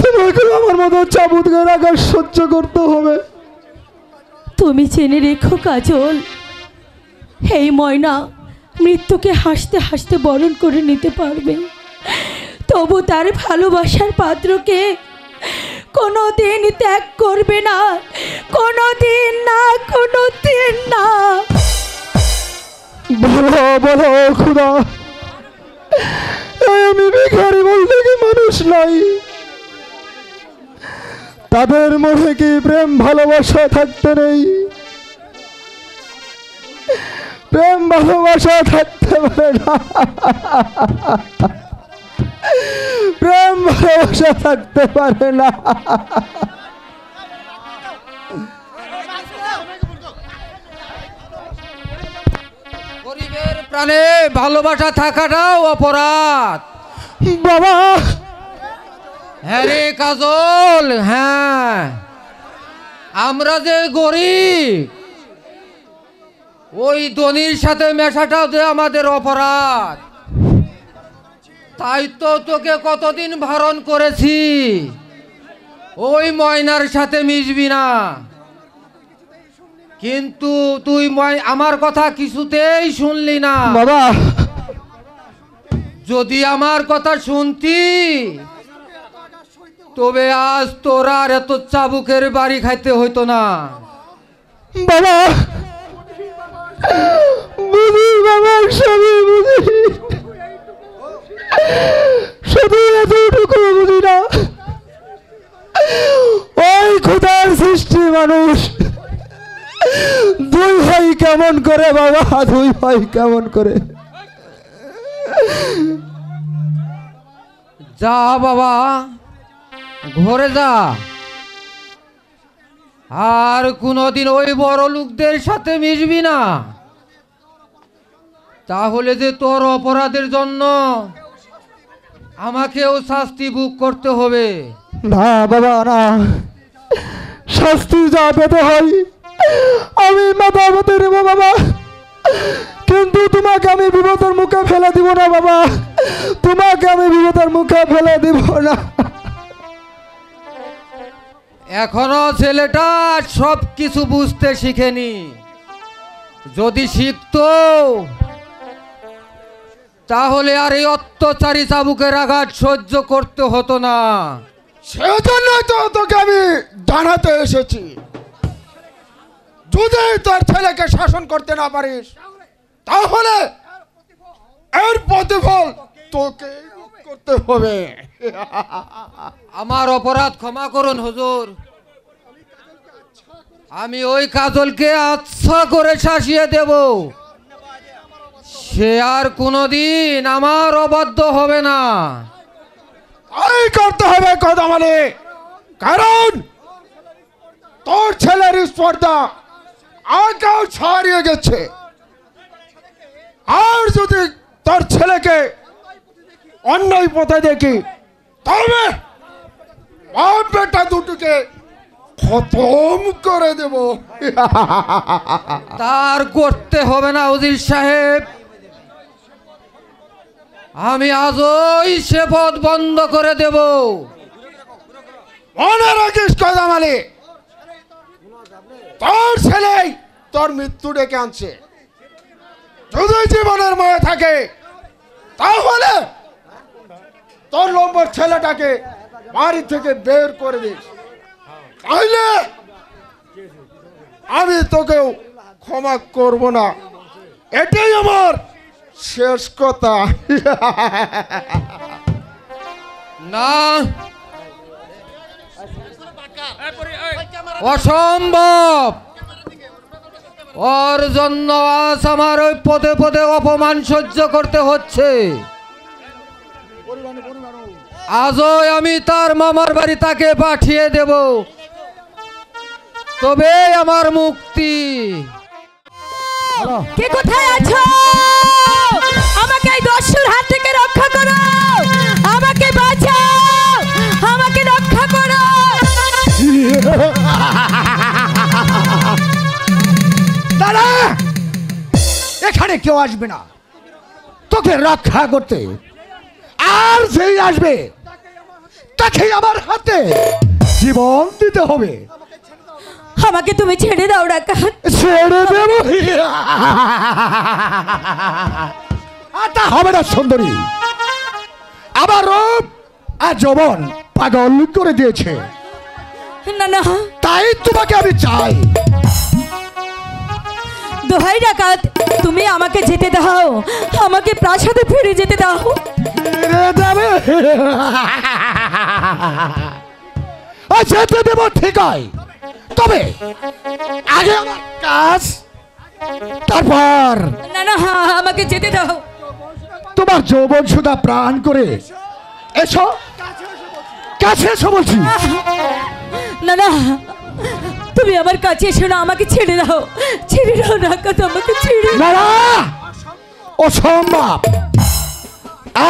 তোমাকে আমার মতো চাবুকের আঘাত সহ্য করতে হবে। তুমি জেনে রেখো কাজল, এই ময়না মৃত্যুকে হাসতে হাসতে বরণ করে নিতে পারবে, তবু তার ভালোবাসার পাত্রকে কোনোদিন ত্যাগ করবে না, কোনোদিন না, কোনোদিন না। বলো বলো খুদা, আমি ভিখারি বলতে কি মানুষ নাই? তাদের মনে কি প্রেম ভালোবাসা থাকতে নেই? প্রেম ভালোবাসা থাকতে পারে না, প্রেম ভালোবাসা থাকতে পারে না। গরিবের প্রাণে ভালোবাসা থাকাটাও অপরাধ। বাবা হ্যাঁ রে কাজল, হ্যাঁ আমরা যে গরিব, ওই ধনির সাথে মেশাটাও যে আমাদের অপরাধ। তাই তো তোকে কতদিন বারণ করেছি ওই ময়নার সাথে মিশবি না, কিন্তু তুই আমার কথা কিছুতেই শুনলি না। বাবা যদি আমার কথা শুনতি তবে আজ তোর আর এত চাবুকের বাড়ি খাইতে হইতো না। বাবা বুঝি বাবা, সবই বুঝি, শুধু এতটুকু বুঝি না, ওই খোদার সৃষ্টি মানুষ দুই ভাই কেমন করে বাবা, দুই ভাই কেমন করে। যা বাবা ঘরে যা, আর কোনোদিন ওই বড় লোকদের সাথে মিশবি না, তাহলে যে তোর অপরাধের জন্য আমাকেও শাস্তি ভোগ করতে হবে। না বাবা না, শাস্তি যা পেতে হয় আমি মাথা পেতে নেব বাবা, কিন্তু তোমাকে আমি বিপদের মুখে ফেলে দিব না বাবা, তোমাকে আমি বিপদের মুখে ফেলে দিব না। এখনো ছেলেটা সব কিছু বুঝতে শিখেনি, যদি শিখতো তাহলে আর এই অত্যাচারী চাবুকের আঘাত সহ্য করতে হতো না। সেজন্য তো তোকে আমি জানাতে এসেছি, যদি তোর ছেলেকে শাসন করতে না পারিস তাহলে এর প্রতিফল তোকে করতে হবে। আমার অপরাধ ক্ষমা করুন হুজুর, আমি ওই কাজলকে আচ্ছা করে শাসিয়ে দেব, সে আর কোনোদিন আমার অবাধ্য হবে না। তাই করতে হবে কদম আলী, কারণ তোর ছেলের স্পর্ধা আগেও ছাড়িয়ে গেছে, আর যদি তোর ছেলেকে অন্যায় পথে দেখি তবে বাপ বেটা দুটোকে খতম করে দেব। তার করতে হবে না উজির সাহেব, আমি আজই সে পথ বন্ধ করে দেব। মনে রাখিস কদম আলী, তোর ছেলেই তোর মৃত্যু ডেকে আনছে, যদি জীবনের মায়া থাকে তাহলে তোর লম্বর ছেলেটাকে বাড়ি থেকে বের করে দিস, তাইলে আমি তোকেও ক্ষমা করব না, এটাই আমার শেষ কথা। না, অসম্ভব, ওর জন্য আজ আমার ওই পদে পদে অপমান সহ্য করতে হচ্ছে। আজও আমি তার মামার বাড়ি তাকে পাঠিয়ে দেব, তবে আমার মুক্তি। কে কোথায় আছো? আমাকে এই দস্যুর হাত থেকে রক্ষা করো, আমাকে বাঁচাও, আমাকে রক্ষা করো। দাদা, এখানে কেউ আসবে না তোকে রক্ষা করতে, আর যেই আসবে তাকে আমার হাতে জীবন দিতে হবে। আমাকে তুমি ছেড়ে দাও ডাকাত। ছেড়ে দেব? তা হবে না সুন্দরী, আমার রূপ আর যৌবন পাগল করে দিয়েছে, না না, তাই তোমাকে আমি চাই। দোহাই ডাকাত, তুমি আমাকে যেতে দাও, আমাকে প্রাসাদে ফিরে যেতে দাও। ফিরে যাবে? যেতে দেব ঠিক হয়, তবে আগে আমার কাজ, তারপর না না, আমাকে যেতে দাও। তোমার যৌবন সুদা প্রাণ করে এসো, কাছে এসো বলছি। না না, তুমি আমার কাছে এসো না, আমাকে ছেড়ে দাও, ছেড়ে দাও ডাকাত, আমাকে ছেড়ে না না, অসম্ভব।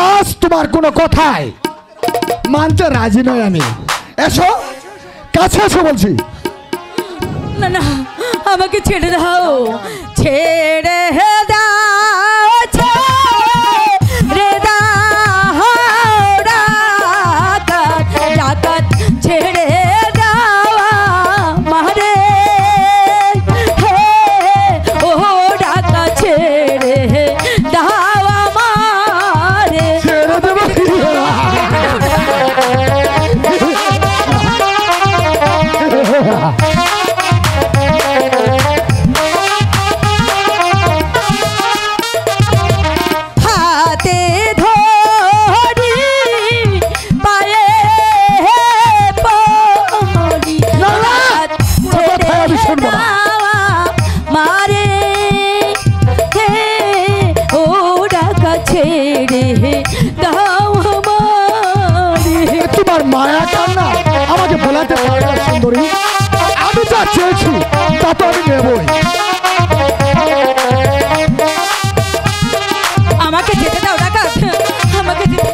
আজ তোমার কোনো কথায় মানতে রাজি নয় আমি। এসো, কাছে এসো বলছি। না না, আমাকে ছেড়ে দাও, ছেড়ে দাও, ছেড়ে দাও, ডাকাত ডাকাত ছেড়ে দাও আমারে, হে ও ডাকাত ছেড়ে দাও আমারে। ছেড়ে দেবো। হাতে ধরি পায়ে পড়ি, না, না, ডাকাত পুরো কথা আমি শুনবো না। মারে, হে ও ডাকাত ছেড়ে দাও আমারে। তোমার মায়া কান্না আমাকে বলাতে পারে না সুন্দরী। আমি যা চেয়েছি তা তো আমি নেবই। আমাকে যেতে দাও ডাকাত, আমাকে যেতে।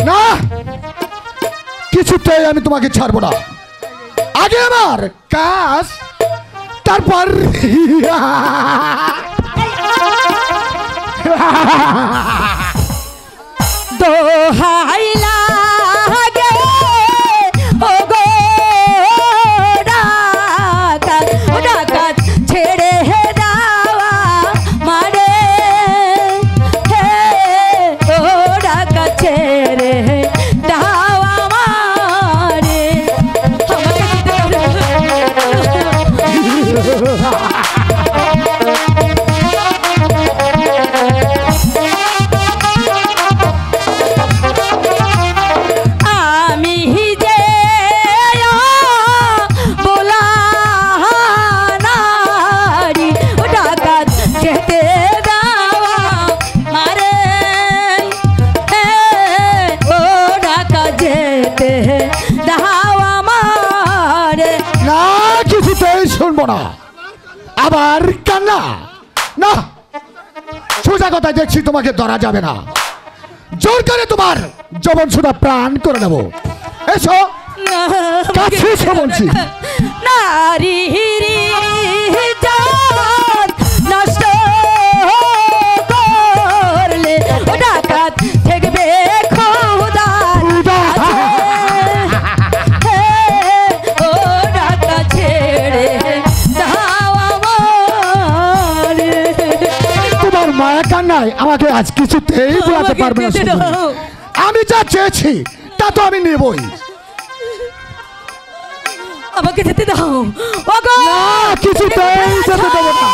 না, কিছুতেই আমি তোমাকে ছাড়বো না। আগে আমার কাজ, তারপর দোহাই লাগে ও গো ডাকাত, ও ডাকাত ছেড়ে দাও আমারে, হে ও ডাকাত ছেড়ে দাও আমারে। আমাকে যেতে দাও। আমি যে বোলা নারী, ও ডাকাত যেতে দাও মারে, হে ও ডাকাত যেতে দাও আমারে। না, কিছুতেই শুনবো না। আবার কান্না না, সোজা কথা দেখছি তোমাকে ধরা যাবে না। জোর করে তোমার জবন সুদা প্রাণ করে নেবো। এসো, না, কাছে এসো বলছি। নারী জাত নষ্ট করলে ও ডাকাত ঠেকবে খোদার কাছে, হে ও ডাকাত ছেড়ে দাও আমারে। তোমার মায়া কান্নায় আমাকে আজ কিছুতেই বোলাতে আমাকে পারবে না যেতে সুন্দরী। দাও। আমি যা চেয়েছি তা তো আমি নেবই। আমাকে যেতে দাও, ও গো না, কিছুতেই যেতে দেবো না।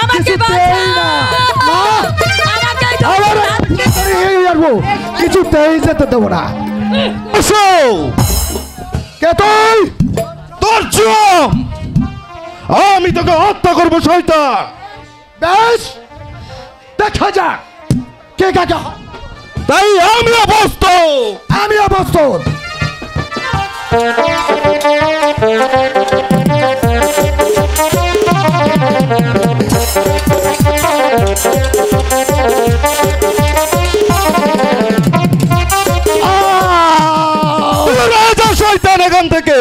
আমাকে কিছুতেই না। না, আমাকে আবার এই আসবো, কিছুতেই যেতে দেবো না। এসো, কে তুই? তোর জম আমি তোকে হত্যা করবো শয়তান। বেশ, দেখা যাক কে কাকে। তাই আমি অবস্থ। আমি অবস্থন। রাজা শয়তান এখান থেকে।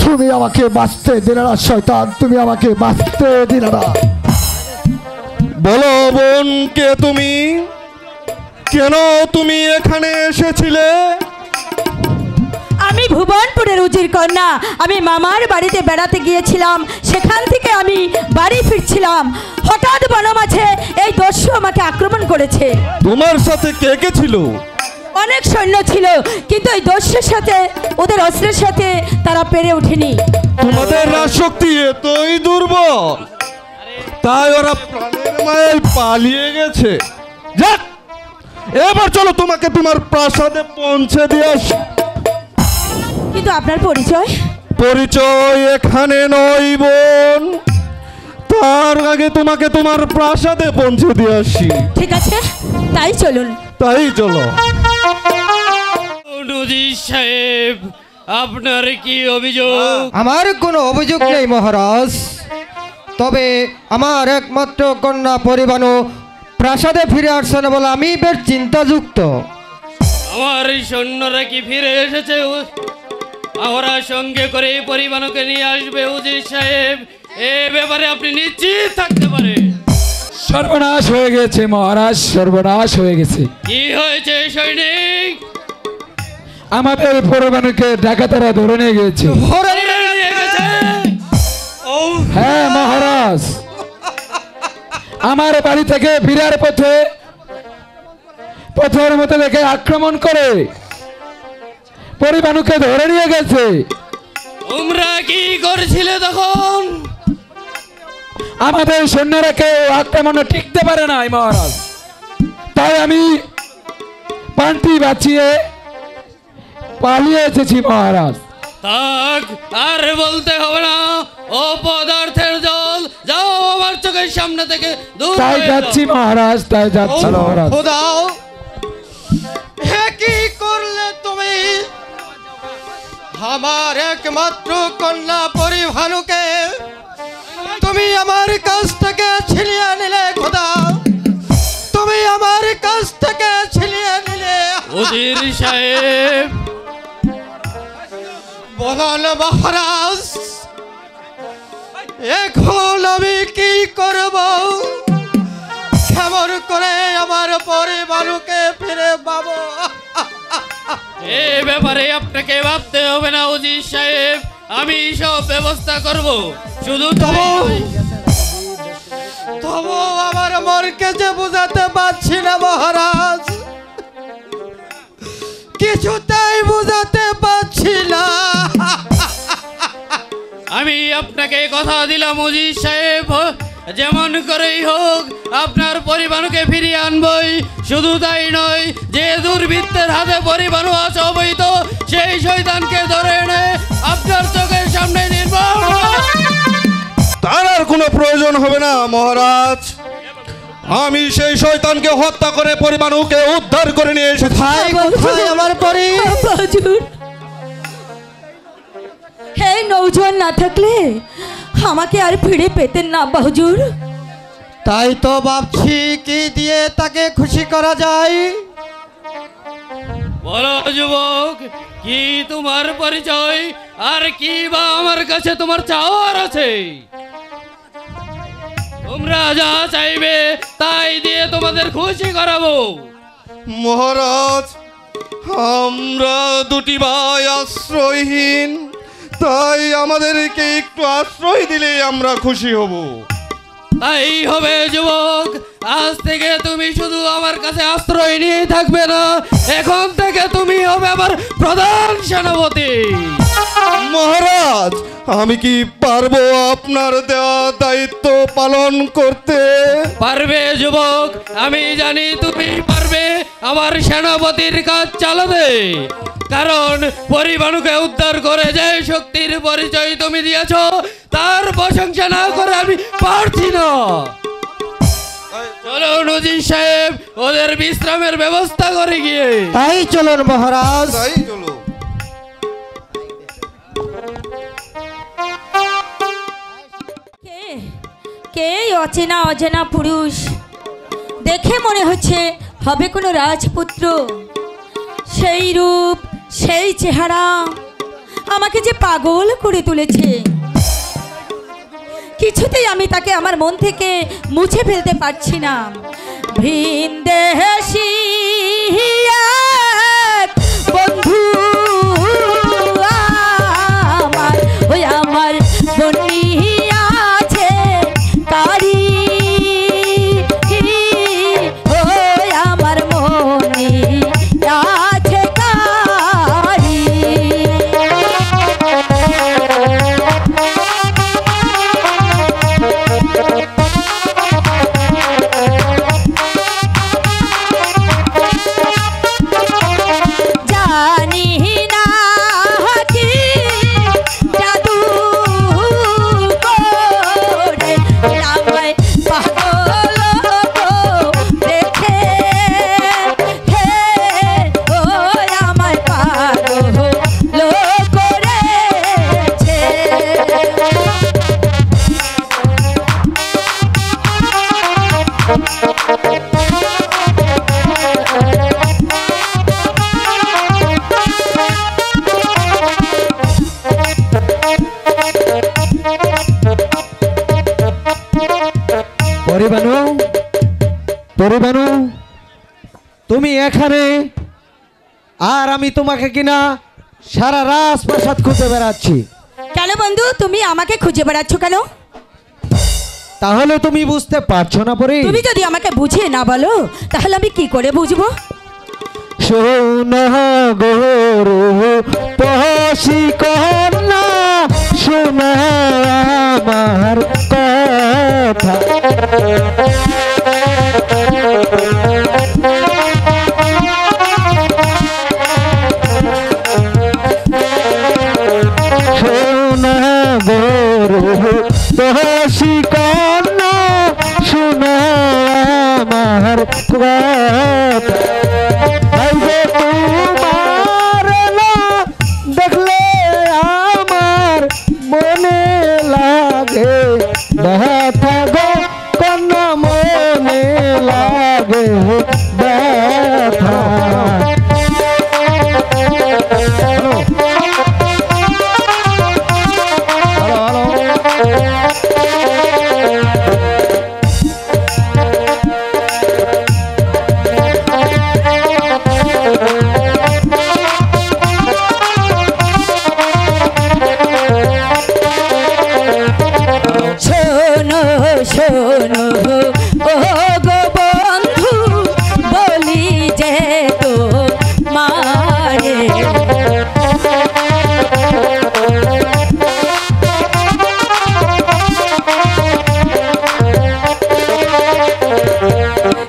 তুমি আমাকে বাঁচতে দিলে না শয়তান, তুমি আমাকে বাঁচতে দিলে না। বলো বোন, কে তুমি? কেন তুমি এখানে এসেছিলে? আমি ভুবনপুরের উজির কন্যা। আমি মামার বাড়িতে বেড়াতে গিয়েছিলাম, সেখান থেকে আমি বাড়ি ফিরছিলাম। হঠাৎ বনমাঝে এই দস্যু আমাকে আক্রমণ করেছে। তোমার সাথে কে কে ছিল? অনেক সৈন্য ছিল, কিন্তু এই দস্যুর সাথে, ওদের অস্ত্রের সাথে তারা পেরে ওঠেনি। তোমাদের রাজশক্তি এতই দুর্বল, তাই ওরা প্রাণের মায়ায় পালিয়ে গেছে। যাক, এবার চলো তোমাকে তোমার প্রাসাদে পৌঁছে দিয়ে আসি। কিন্তু আপনার পরিচয়? পরিচয় এখানে নয় বোন, তার আগে তোমাকে তোমার প্রাসাদে পৌঁছে দিয়ে আসি। ঠিক আছে, তাই চলুন। তাই চলো। নদী সাহেব, আপনার কি অভিযোগ? আমার কোনো অভিযোগ নেই মহারাজ, তবে আমার একমাত্র কন্যা প্রাসাদে ফিরে আসছে না বলে আমি বেশ চিন্তাযুক্ত। আমার এই সৈন্যরা কি ফিরে এসেছে? আমরা সঙ্গে করে পরিবারকে নিয়ে আসবে উজির সাহেব, এ ব্যাপারে আপনি নিশ্চিত থাকতে পারেন। সর্বনাশ হয়ে গেছে মহারাজ, সর্বনাশ হয়ে গেছে। কি হয়েছে সৈনিক? আমাদের পরিবারকে ডাকাতেরা ধরে নিয়ে গেছে। ধরে নিয়ে গেছে? হ্যাঁ মহারাজ, আমার বাড়ি থেকে ফিরার পথের মধ্যে দেখে আক্রমণ করে পরিবারকে ধরে নিয়ে গেছে। তোমরা কি করছিলে তখন? আমাদের সৈন্যরা কেউ আক্রমণে টিকতে পারে নাই মহারাজ, তাই আমি পান্তি বাঁচিয়ে পালিয়ে এসেছি মহারাজ। থাক, আর বলতে হবে না। অপদার্থের জল, যাও আমার চোখের সামনে থেকে দূর তাই হয়ে যাও। যাচ্ছি মহারাজ, তাই যাচ্ছি মহারাজ। খোদাও, হে কি করলে তুমি? আমার একমাত্র কন্যা পরিভানুকে তুমি আমার কাছ থেকে ছিনিয়ে নিলে। খোদা, তুমি আমার কাছ থেকে ছিনিয়ে নিলে। উজির সাহেব, বলুন মহারাজ, এখন আমি কি করব? কেমন করে আমার পরিবারকে ফিরে পাবো? এ ব্যাপারে আপনাকে ভাবতে হবে না উজির সাহেব, আমি সব ব্যবস্থা করব। শুধু তবু আমার মনকে যে বুঝাতে পারছি না মহারাজ, কিছুতেই বুঝাতে পারছি না। আমি আপনাকে কথা দিলাম উজির সাহেব, যেমন করেই হোক আপনার পরিবারকে ফিরিয়ে আনবই। শুধু তাই নয়, যে দুর্বৃত্তের হাতে পরিবার আছে অবৈধ, সেই শয়তানকে ধরে এনে আপনার চোখের সামনে নির্ব। তার আর কোনো প্রয়োজন হবে না মহারাজ, আমি সেই শয়তানকে হত্যা করে পরিবারকে উদ্ধার করে নিয়ে এসেছি। আমার পরি বাহাদুর, হে নৌজোয়ান না থাকলে আমাকে আর ফিরে পেতেন না বাহাদুর। তাই তো ভাবছি কি দিয়ে তাকে খুশি করা যায়। বলো যুবক, কি তোমার পরিচয়, আর কি বা আমার কাছে তোমার চাওয়ার আছে? তোমরা যা চাইবে তাই দিয়ে তোমাদের খুশি করাবো। মহারাজ, আমরা দুটি ভাই আশ্রয়হীন, তাই আমাদেরকে একটু আশ্রয় দিলে আমরা খুশি হব। তাই হবে যুবক, আজ থেকে তুমি শুধু আমার কাছে আশ্রয় নিয়ে থাকবে না, এখন থেকে তুমি হবে আমার প্রধান সেনাপতি। মহারাজ, আমি কি পারবো আপনার দেওয়া দায়িত্ব পালন করতে? পারবে যুবক, আমি জানি তুমি পারবে আমার সেনাপতির কাজ চালাতে। কারণ পরিবারকে উদ্ধার করে যে শক্তির পরিচয় তুমি দিয়েছ, তার প্রশংসা না করে আমি পারছি না। চলো নজির সাহেব, ওদের বিশ্রামের ব্যবস্থা করে গিয়ে। তাই চলুন মহারাজ। তাই চলো। কে কে এই অচেনা অজানা পুরুষ? দেখে মনে হচ্ছে হবে কোনো রাজপুত্র। সেই রূপ, সেই চেহারা আমাকে যে পাগল করে তুলেছে। কিছুতেই আমি তাকে আমার মন থেকে মুছে ফেলতে পারছি না। ভিনদেশী এক বন্ধু আমার, ওই আমার বন্ধু আছে কারি, ওই আমার মনে আছে কারি। এখানে, আর আমি তোমাকে কিনা সারা রাজপ্রাসাদ খুঁজে বেড়াচ্ছি। কেন বন্ধু তুমি আমাকে খুঁজে বেড়াচ্ছ কেন? তাহলে তুমি বুঝতে পারছো না পরি? তুমি যদি আমাকে বুঝিয়ে না বলো তাহলে আমি কি করে বুঝবো? শোনো গো পশি কন্যা, শোনো আমার কথা। শোনো গো পশি কন্যা, শোনো আমার কথা। দেখলে আমার মনে লাগে ব্যথা গো কন্যা, মনে লাগে ব্যথা। শোনো শোনো ও গো বন্ধু, বলি যে তো মারে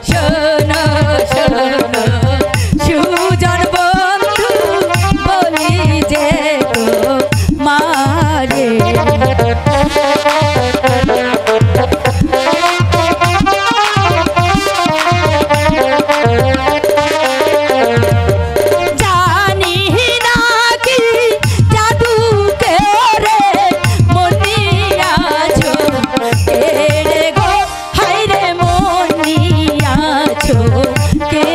শোনো শোনো সুজন বন্ধু, বলি যে তো মারে। জানি না কি জাদু করে মনিয়াছো রে গো, হায়রে মনিয়াছো কে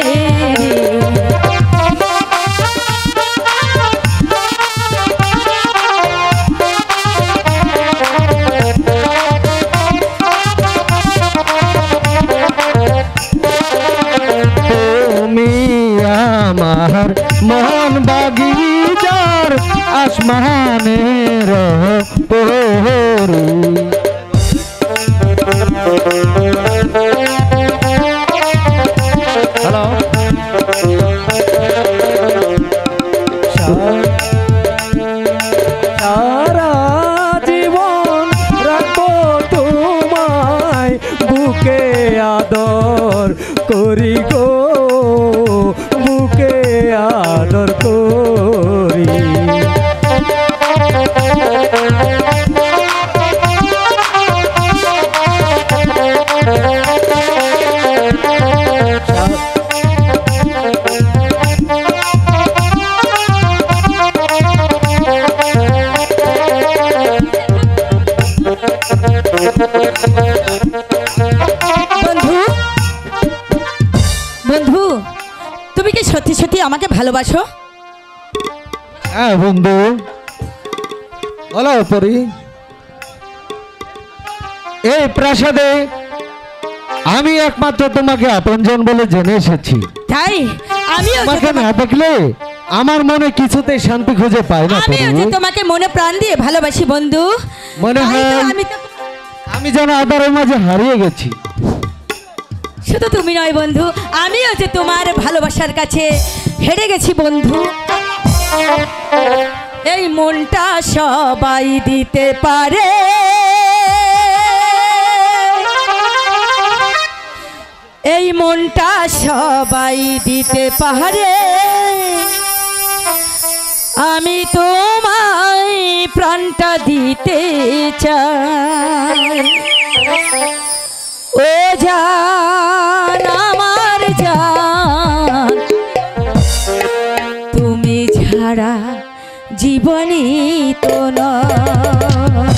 তুমি আমার মন বাগিচার আসমানের পরি। হ্যালো, সারা জীবন রাখবো তোমায় বুকে আদর করি গো, বুকে আদর করি। বন্ধু বন্ধু তুমি কি সত্যি সত্যি আমাকে ভালোবাসো? হ্যাঁ বন্ধু, বলো পরি। এই প্রাসাদে আমি একমাত্র তোমাকে আপনজন বলে জেনে এসেছি। তাই আমিও যে তোমাকে না তোমাকে- দেখলে আমার মনে কিছুতেই শান্তি খুঁজে পাই না। আমিও যে পরি। তোমাকে মনে প্রাণ দিয়ে ভালোবাসি বন্ধু। মনে তাই তো হয় আমি তো আমি যেন আদারের মাঝে হারিয়ে গেছি। শুধু তুমি নয় বন্ধু, আমিও যে তোমার ভালোবাসার কাছে হেরে গেছি বন্ধু। এই মনটা সবাই দিতে পারে, এই মনটা সবাই দিতে পারে, আমি তোমায় প্রাণটা দিতে চাই। ও জান আমার জান, তুমি ছাড়া জীবনী তো নয়।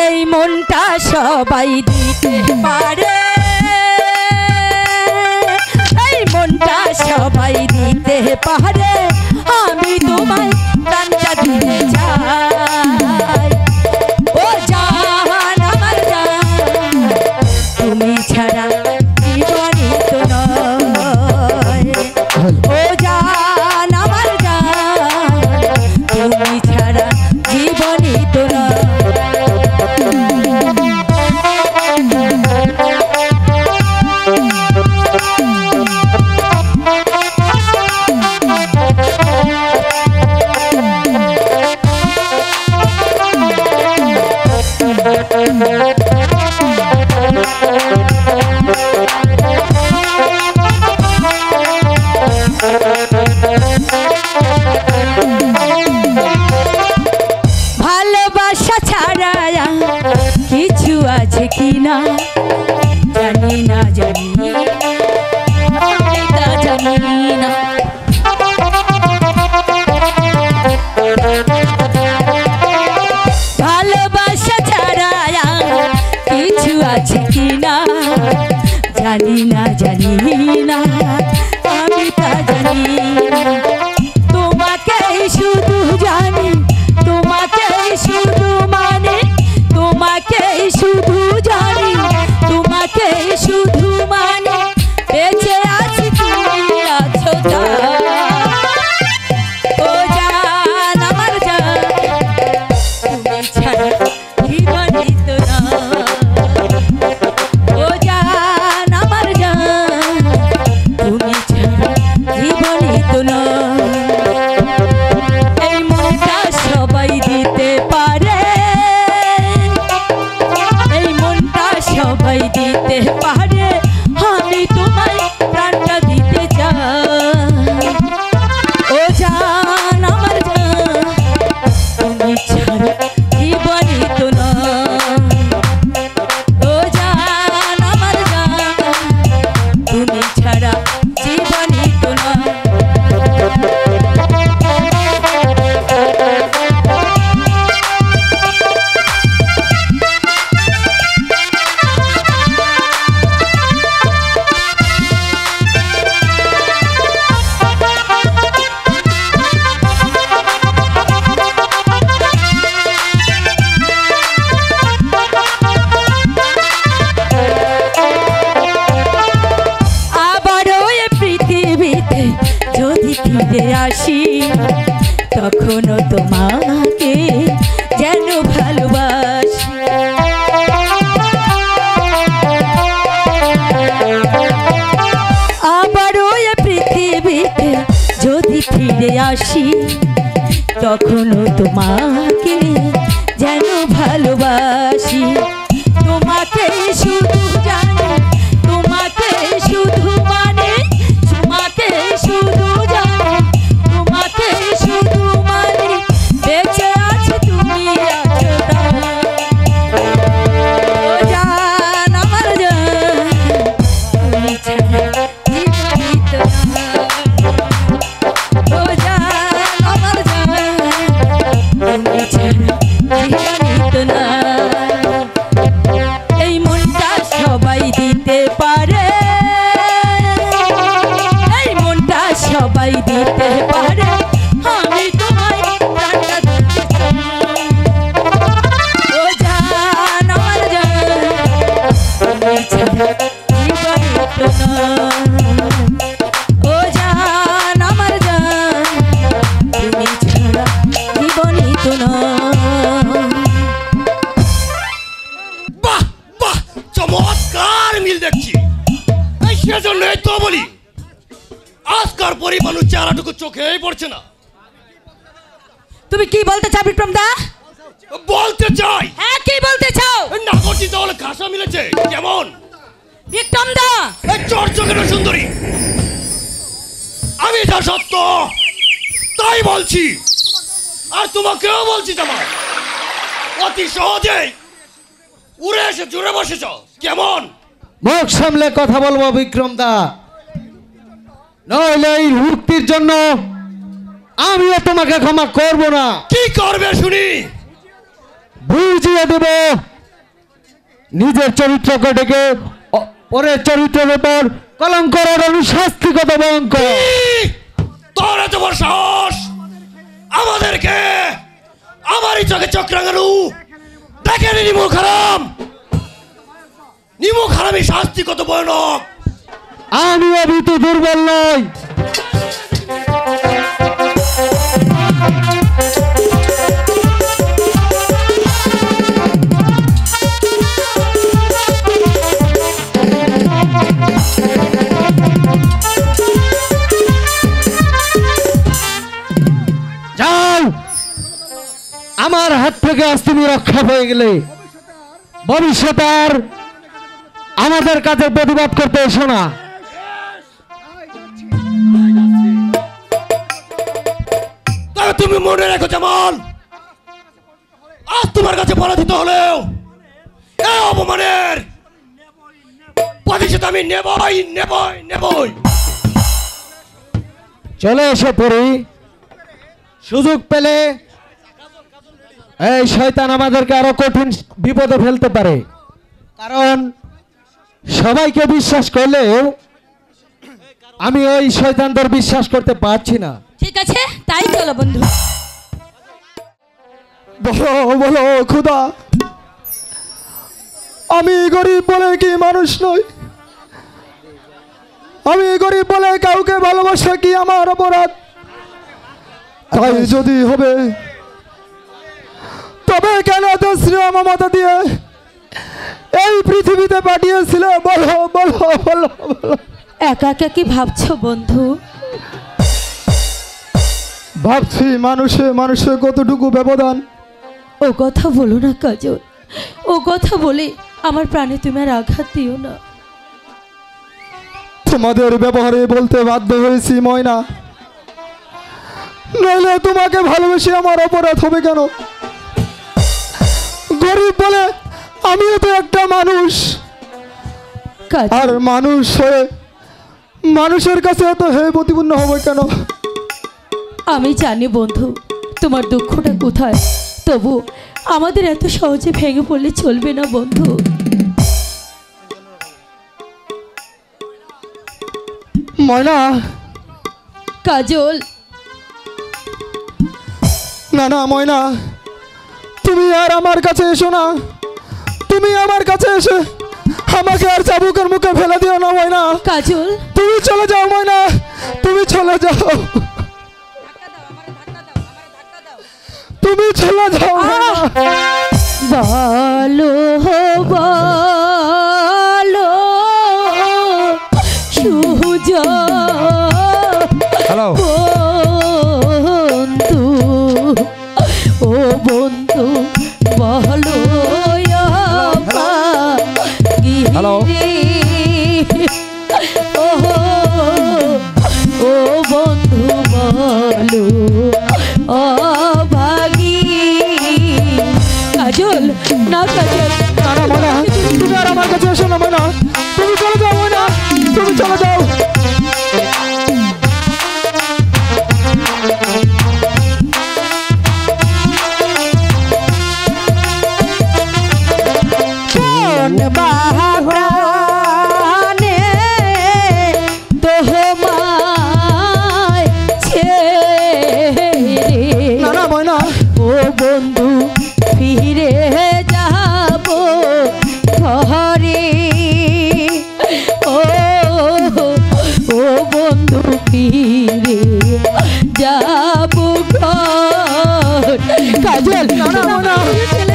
এই মনটা সবাই দিতে পারে, এই মনটা সবাই দিতে পারে, আমি তোমায় প্রাণটা দিতে চাই। ও জান আমার জান, তুমি ছাড়া জীবনই তো নয়। না, জানি না, জানি না, আমি তা জানি না। ভালোবাসা ছাড়া আর কিছু আছে কিনা, জানি না, জানি না, আমি তা জানি না। তোমাকে শুধু জানি, তোমাকে শুধু মানে, তোমাকে শুধু জানি, তোমাকে শুধু মানে, বেঁচে আছি তুমি আছো তাই। ও জান আমার জান, তুমি ছাড়া জীবনই তো না। ও জান আমার জান, তুমি ছাড়া জীবনই তো না। এই মনটা সবাই দিতে পারে, এই মনটা সবাই দিতে পারে, আমি তোমায় প্রাণটা দিতে চাই। ও জান আমার জান, তুমি ছাড়া জীবনই তো না। ও জান আমার জান, তুমি ছাড়া জীবনই তো না। আবারও এ পৃথিবীতে যদি ফিরে আসি, তখনও তোমাকে যেন ভালোবাসি। আবারও এ পৃথিবীতে যদি ফিরে আসি, তখনও তোমাকে যেন ভালোবাসি। তোমাকে শুধু জানি, তোমাকে শুধু মানে, তোমাকে শুধু জানি, তোমাকে শুধু মানে, বেঁচে আছি তুমি আছো তাই। ও জান আমার জান, তুমি ছাড়া জীবনই তো না। ও জান আমার জান, তুমি ছাড়া জীবনই তো না। এই মনটা সবাই দিতে পারে, এই মনটা সবাই দিতে পারে, আমি তোমায় প্রাণটা দিতে চাই। ও জান আমার জান, তুমি ছাড়া জীবনই তো না। ও জান আমার জান, তুমি ছাড়া জীবনই তো না। বাহ বাহ, চমৎকার মিল দেখছি। এই সেজন্যই তো বলি, আজকার পরিমাণু চেহারাটুকু চোখেই পড়ছে না। তুমি কি বলতে চাও বিক্রম দা? বলতে চাই, হ্যাঁ কি বলতে চাও? না করছি তাহলে ঘাসা মিলেছে কেমন? বিক্রম দা, এই চর্চকের সুন্দরী, আমি যা সত্য তাই বলছি, আর তোমাকেও বলছি। তোমার অতি সহজেই উড়ে এসে জুড়ে বসেছ কেমন? মুখ সামলে কথা বলবো বিক্রম দা, নইলে এই মূর্তির জন্য আমিও তোমাকে ক্ষমা করব না। কি করবে শুনি? বুঝিয়ে দেব নিজের চরিত্রকে ডেকে পরের চরিত্রের উপর কলঙ্ক শাস্তিগত বঙ্ক। তোর এত বড় সাহস আমাদেরকে আমারই চোখে চোখ রাঙানো দেখেনি? নিমুখ হারাম, নিমুখ হারামি শাস্তি কত ভয়ানক। আমিও ভীতু দুর্বল নই। যাও, আমার হাত থেকে আজ তুমি রক্ষা পেয়ে গেলে, ভবিষ্যতে আর আমাদের কাছে প্রতিবাদ করতে এসো না। তবে তুমি মনে রেখো জামাল, আজ তোমার কাছে পরাজিত হলেও এই অপমানের প্রতিশোধ আমি নেবই নেবই নেবই। চলে এসে পড়ি, সুযোগ পেলে এই শয়তান আমাদেরকে আরো কঠিন বিপদে ফেলতে পারে, কারণ সবাইকে বিশ্বাস করলেও আমি ওই শয়তানদের বিশ্বাস করতে পারছি না। ঠিক আছে, তাই চলো বন্ধু। বলো বলো খুদা, আমি গরিব বলে কি মানুষ নই? আমি গরিব বলে কাউকে ভালোবাসা কি আমার অপরাধ? তাই যদি হবে তবে কেন তো স্নেহ মমতা দিয়ে এই পৃথিবীতে পাঠিয়েছিল? বলো বলো বলো বলো। একা একা কি ভাবছো বন্ধু? ভাবছি মানুষে মানুষে কতটুকু ব্যবধান। ও কথা বলো না কাজল, ও কথা বলে আমার প্রাণে তুমি আর আঘাত দিও না। তোমাদের ব্যবহারে বলতে বাধ্য হয়েছি ময়না, নইলে তোমাকে ভালোবেসে আমার অপরাধ হবে কেন? গরিব বলে আমিও তো একটা মানুষ, কাজল, আর মানুষ হয়ে মানুষের কাছে এত হে প্রতিপূর্ণ হবে কেন? আমি জানি বন্ধু তোমার দুঃখটা কোথায়, তবু আমাদের এত সহজে ভেঙে পড়লে চলবে না বন্ধু। ময়না, কাজল, না না ময়না, তুমি আর আমার কাছে এসো না। তুমি আমার কাছে এসে আমাকে আর চাবুকের মুখে ফেলে দিও না ময়না। কাজল, তুমি চলে যাও ময়না, তুমি চলে যাও, তুমি চলে যাও ময়না। বলো বলো সুজা হ্যালো বন্ধু, ও বন্ধু বলো হ্যালো। ও বন্ধু বলো অভাগী। কাজল, না কাজল, না না ময়না, তুমি আর আমার কাছে এসো না ময়না, তুমি চলে যাও ময়না, তুমি চলে যাও। কোন বাহানে তোমায় ছেড়ে না না ময়না, ও বন্ধু ফিরে যাব ঘরে। ও ও বন্ধু ফিরে যাব ঘর। কাজল, না না ময়না,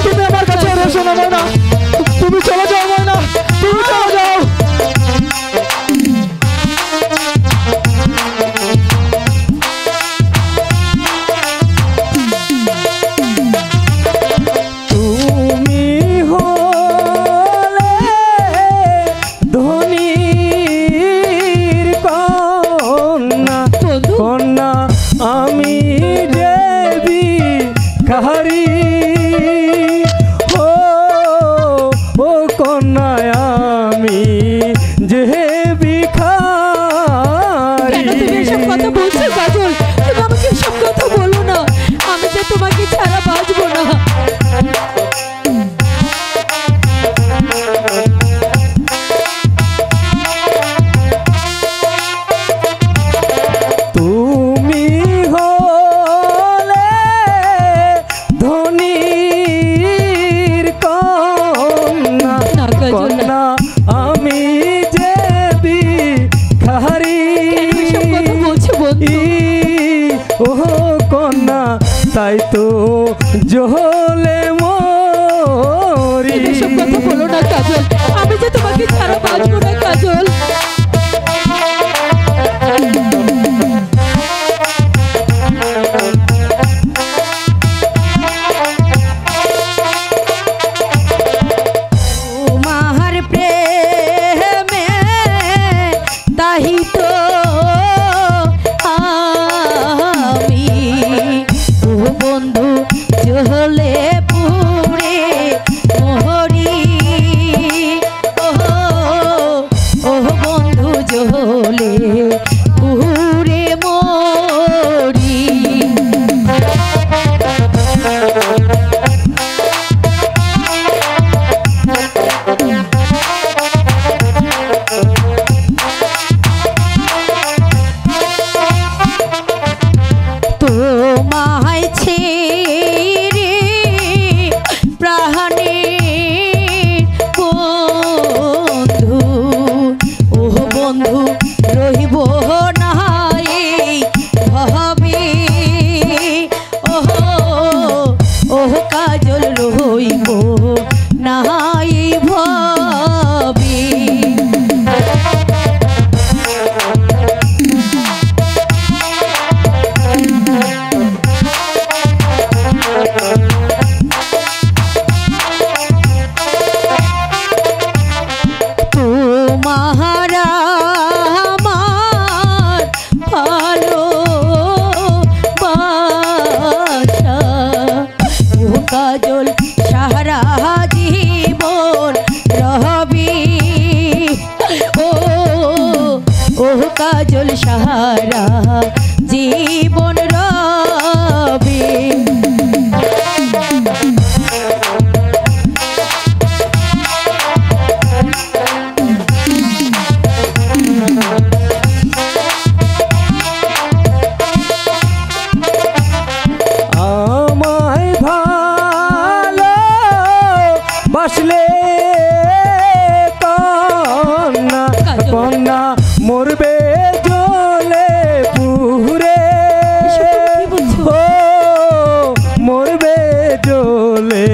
তুমি আমার কাছে আর এসো না ময়না, তুমি চলে যাও ময়না, তুমি চলে যাও। তুমি হলে ধনীর কন্যা, কন্যা আমি দেবী কাহারি। ও ও কন্যা আমি যে ভিখারি। কেন তুমি এসব কথা বলছো কাজল? তুমি আমাকে এসব কথা বলো না, আমি যে তোমাকে ছাড়া বাঁচবো না। তুমি হলে ধনীর কন্যা, না কাজল, না। কন্যা আমি যে ভিখারি। কেন এসব কথা বলছো বন্ধু? ও কন্যা তাই তো জহলে মরি। তুমি এসব কথা বলো না কাজল, আমি যে তোমাকে ছাড়া বাঁচবো না কাজল। তোমার প্রেমে তাহি তো আমি, ও বন্ধু চলে পুরে মরি। ও জ্বলে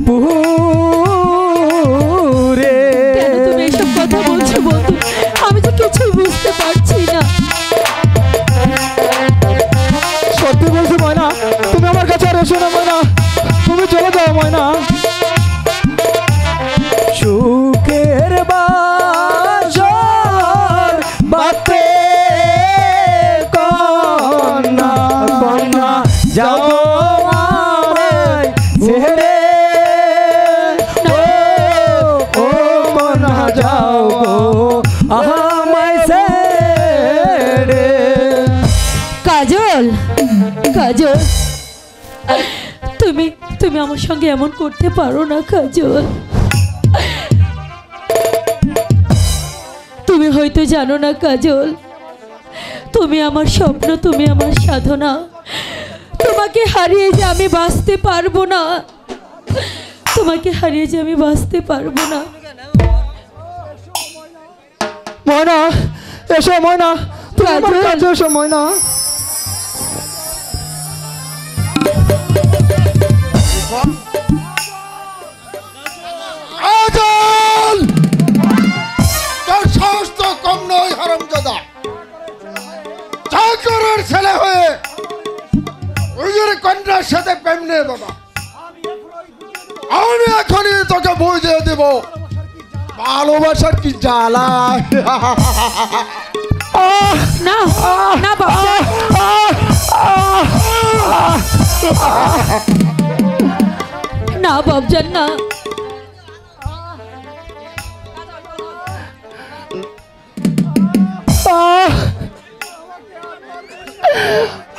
পুরে। কেন তুমি এসব কথা বলছো বন্ধু? আমি তো কিছুই বুঝতে পারছি না। সত্যি বলছি ময়না, তুমি আমার কাছে আর এসো না ময়না, তুমি চলে যাও ময়না। সুখের বাসর বাতে কন্যা কন্যা যাও আমায় ছেড়ে, ও কন্যা যাও গো আমায় ছেড়ে। কাজল, কাজল, তুমি তুমি আমার সঙ্গে এমন করতে পারো না কাজল। তুমি হয়তো জানো না কাজল, তুমি আমার স্বপ্ন, তুমি আমার সাধনা। তোমাকে হারিয়ে যে আমি বাঁচতে পারবো না, তোমাকে হারিয়ে যে আমি বাঁচতে পারবো না। ময়না এসো ময়না, তুমি আমার কাজল। কাছে এসো ময়না। কাজল, তোর সাহস তো কম নয় হারামজাদা। চাকরের ছেলে হয়ে ওই কন্যার সাথে প্রেম নেই বাবা। আমি এখনই তোকে বুঝিয়ে দেব ভালোবাসার কি জ্বালা। না না বাবা, না বাবজান না।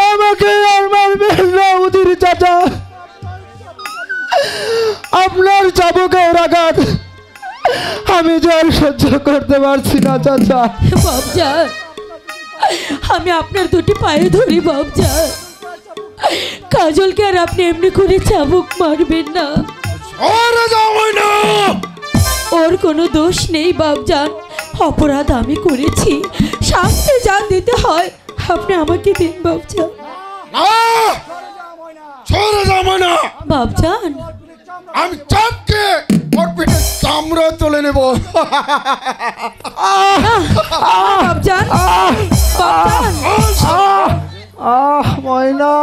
আমাকে আর মারবেন না উদির চাচা, আপনার চাবুকের আঘাত আমি জল সহ্য করতে পারছি না চাচা। বাবজান, আমি আপনার দুটি পায়ে ধরি বাবজান। কাজলকে আর আপনি এমনি করে চাবুক মারবেন না। ওরে যাও না, ওর কোনো দোষ নেই বাবজান, অপরাধ আমি করেছি, শাস্তি যা দিতে হয় আপনি আমাকে দিন বাবজান। না সরে যাবো না। বাবজান, আমি চাপকে ওর পিঠে চামড়া তুলে নেব। বাবজান, বাবজান। ময়না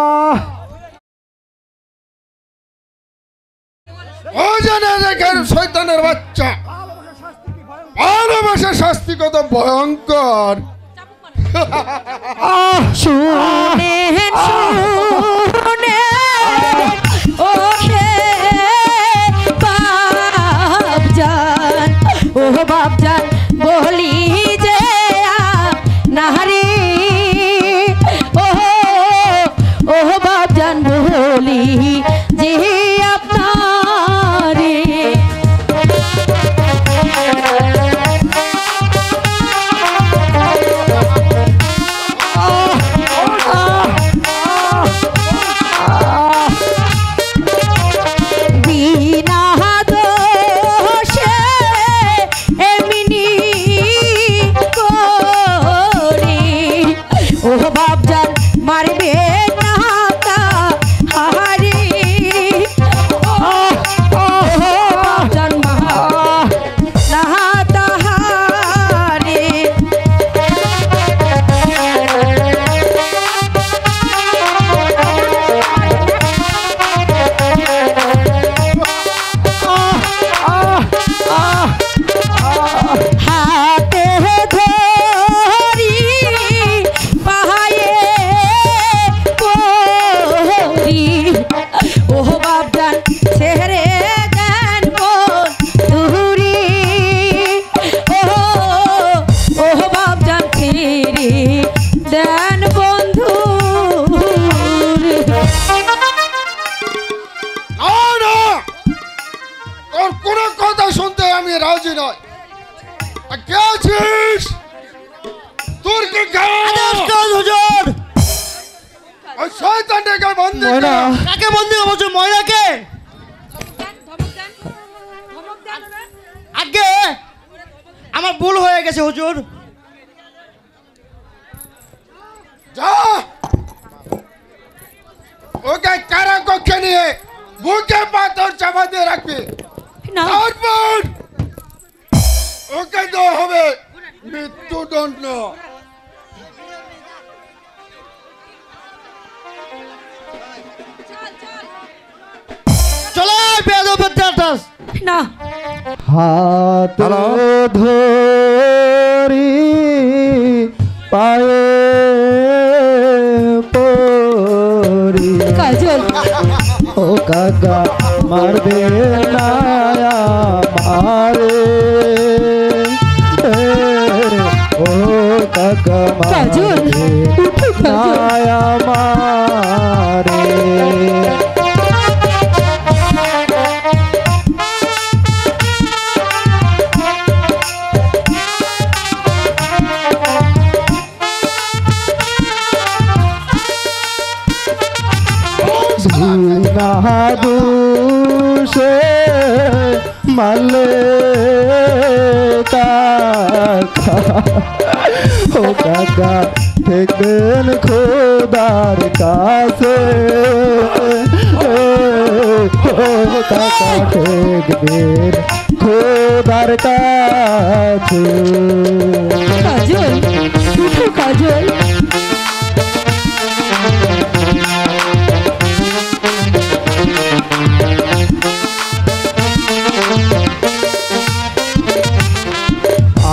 ও জানে দেখেন শয়তানের বাচ্চা, ভালোবাসার শাস্তি কত ভয়ঙ্কর। শুনেন শুনে ও হে বাবজান, ও বাবজান বলি যে নাহারি, ও বাবজান বলি যে আপনারে। বিনা দোষে এমনি করি, ও বাবজান মারবে না তাহারি, ও বাবজান মারবে না তাহারি। হাতে ধরি পায়ে পড়ি, ও বাবজান ছেড়ে দেন বন্ধুরি, ও বাবজান ছেড়ে দেন বন্ধু। না তোর কোনো কথা শুনতে আমি রাজি নয়। কে আছিস? তোর কি হুজুর ওই শয়তানটাকে বন্দি ময়না কর। কাকে বন্দি করছো? ময়নাকে? আগে আমার ভুল হয়ে গেছে হুজুর। যা ওকে কারা কক্ষে নিয়ে বুকে পাথর চাপা দিয়ে রাখবি, না তারপর ওকে দেওয়া হবে মৃত্যুদণ্ড। চলো বেদবের দাস না হাত ধরি পায়ে পড়ি কাজল ও কাকা মারবে না মারে ও কাকা কাজল মারবে উঠো না কাজল মারে দুষে মালে কাকা ও কাকা দেখবেন খোদার কাছে ও কাকা দেখবেন খোদার কাছে কাজল উঠো কাজল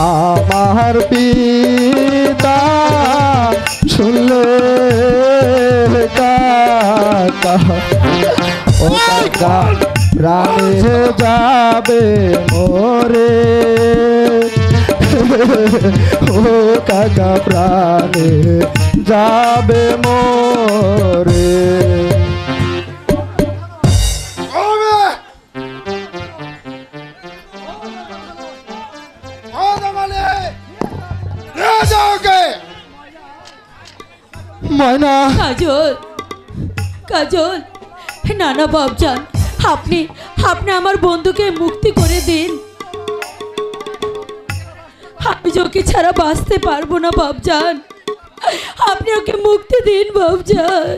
আমার পিতা শুনলে কাকা ও কাকা প্রাণে যাবে মোরে ও কাকা প্রাণে যাবে মোরে ময়না কাজল কাজল না না বাবজান আপনি আপনি আমার বন্ধুকে মুক্তি করে দিন আমি ওকে ছাড়া বাঁচতে পারবো না বাবজান আপনি ওকে মুক্তি দিন বাবজান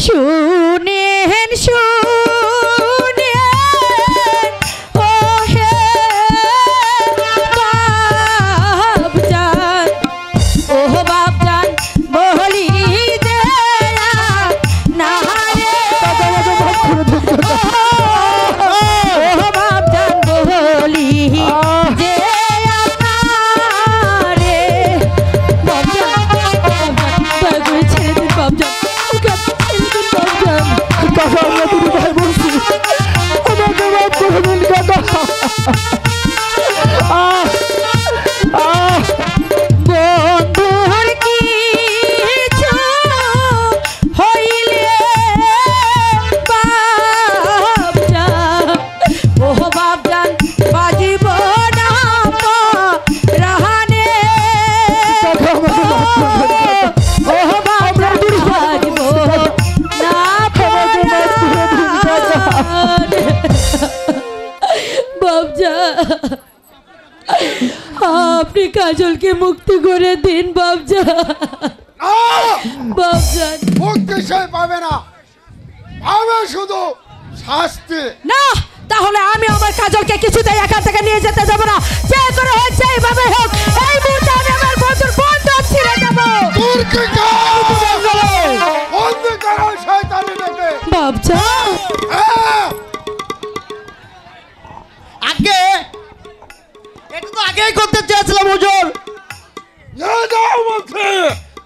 শুনেন শুনেন ও হে বাবজান ও বাবজান বলি দে না রে ও বাবজান বলি যে আপনারে বাবজান দয়া করে ছেড়ে দিন বাবজান ওকে আপনি ছেড়ে দিন বাবজান কাকা আমরা তুমি ভাই বলছি আমাকে মাফ করে দিন কাকা বন্ধুর কিছু হইলে বাবজান ও বাবজান বাজিব না রাহানে ও বাবজান বাজিব না বাবজান আপনি কাজলকে মুক্তি করে দিন বাবজান বাবজান মুক্তি সে পাবে না, পাবে শুধু শাস্তি। না তাহলে আমি আমার কাজলকে কিছুতেই এখান থেকে নিয়ে যেতে দেবো না যে করে হোক যেইভাবে হোক এই মুহূর্তে আমি আমার বন্ধুর বন্ধু ছিঁড়ে দেবো বন্দি করো শয়তানিটাকে। বাবজান আগে এটা তো আগেই করতে চেয়েছিলাম হুজুর নিয়ে যাও বলছি।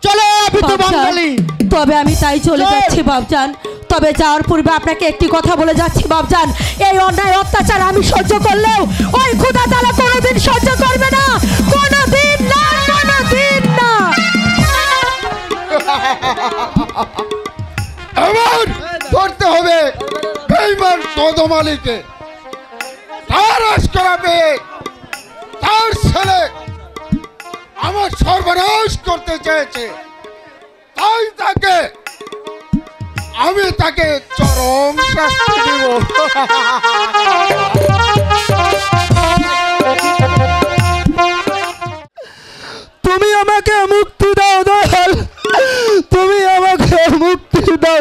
চলে আমি তো বাবজান, বাঙালি তবে আমি তাই চলে চল। যাচ্ছি বাবজান তবে যাওয়ার পূর্বে আপনাকে একটি কথা বলে যাচ্ছি বাবজান এই অন্যায় অত্যাচার আমি সহ্য করলেও ওই খোদা তাআলা কোনোদিন সহ্য করবে না কোনোদিন না কোনোদিন না এবার ধরতে হবে বেঈমান তদমালিকে, তার আশকরাবে তার ছেলে আমার সর্বনাশ করতে চেয়েছে, তাই আমি তাকে চরম শাস্তি দেব। তুমি আমাকে মুক্তি দাও দয়াল, তুমি আমাকে মুক্তি দাও।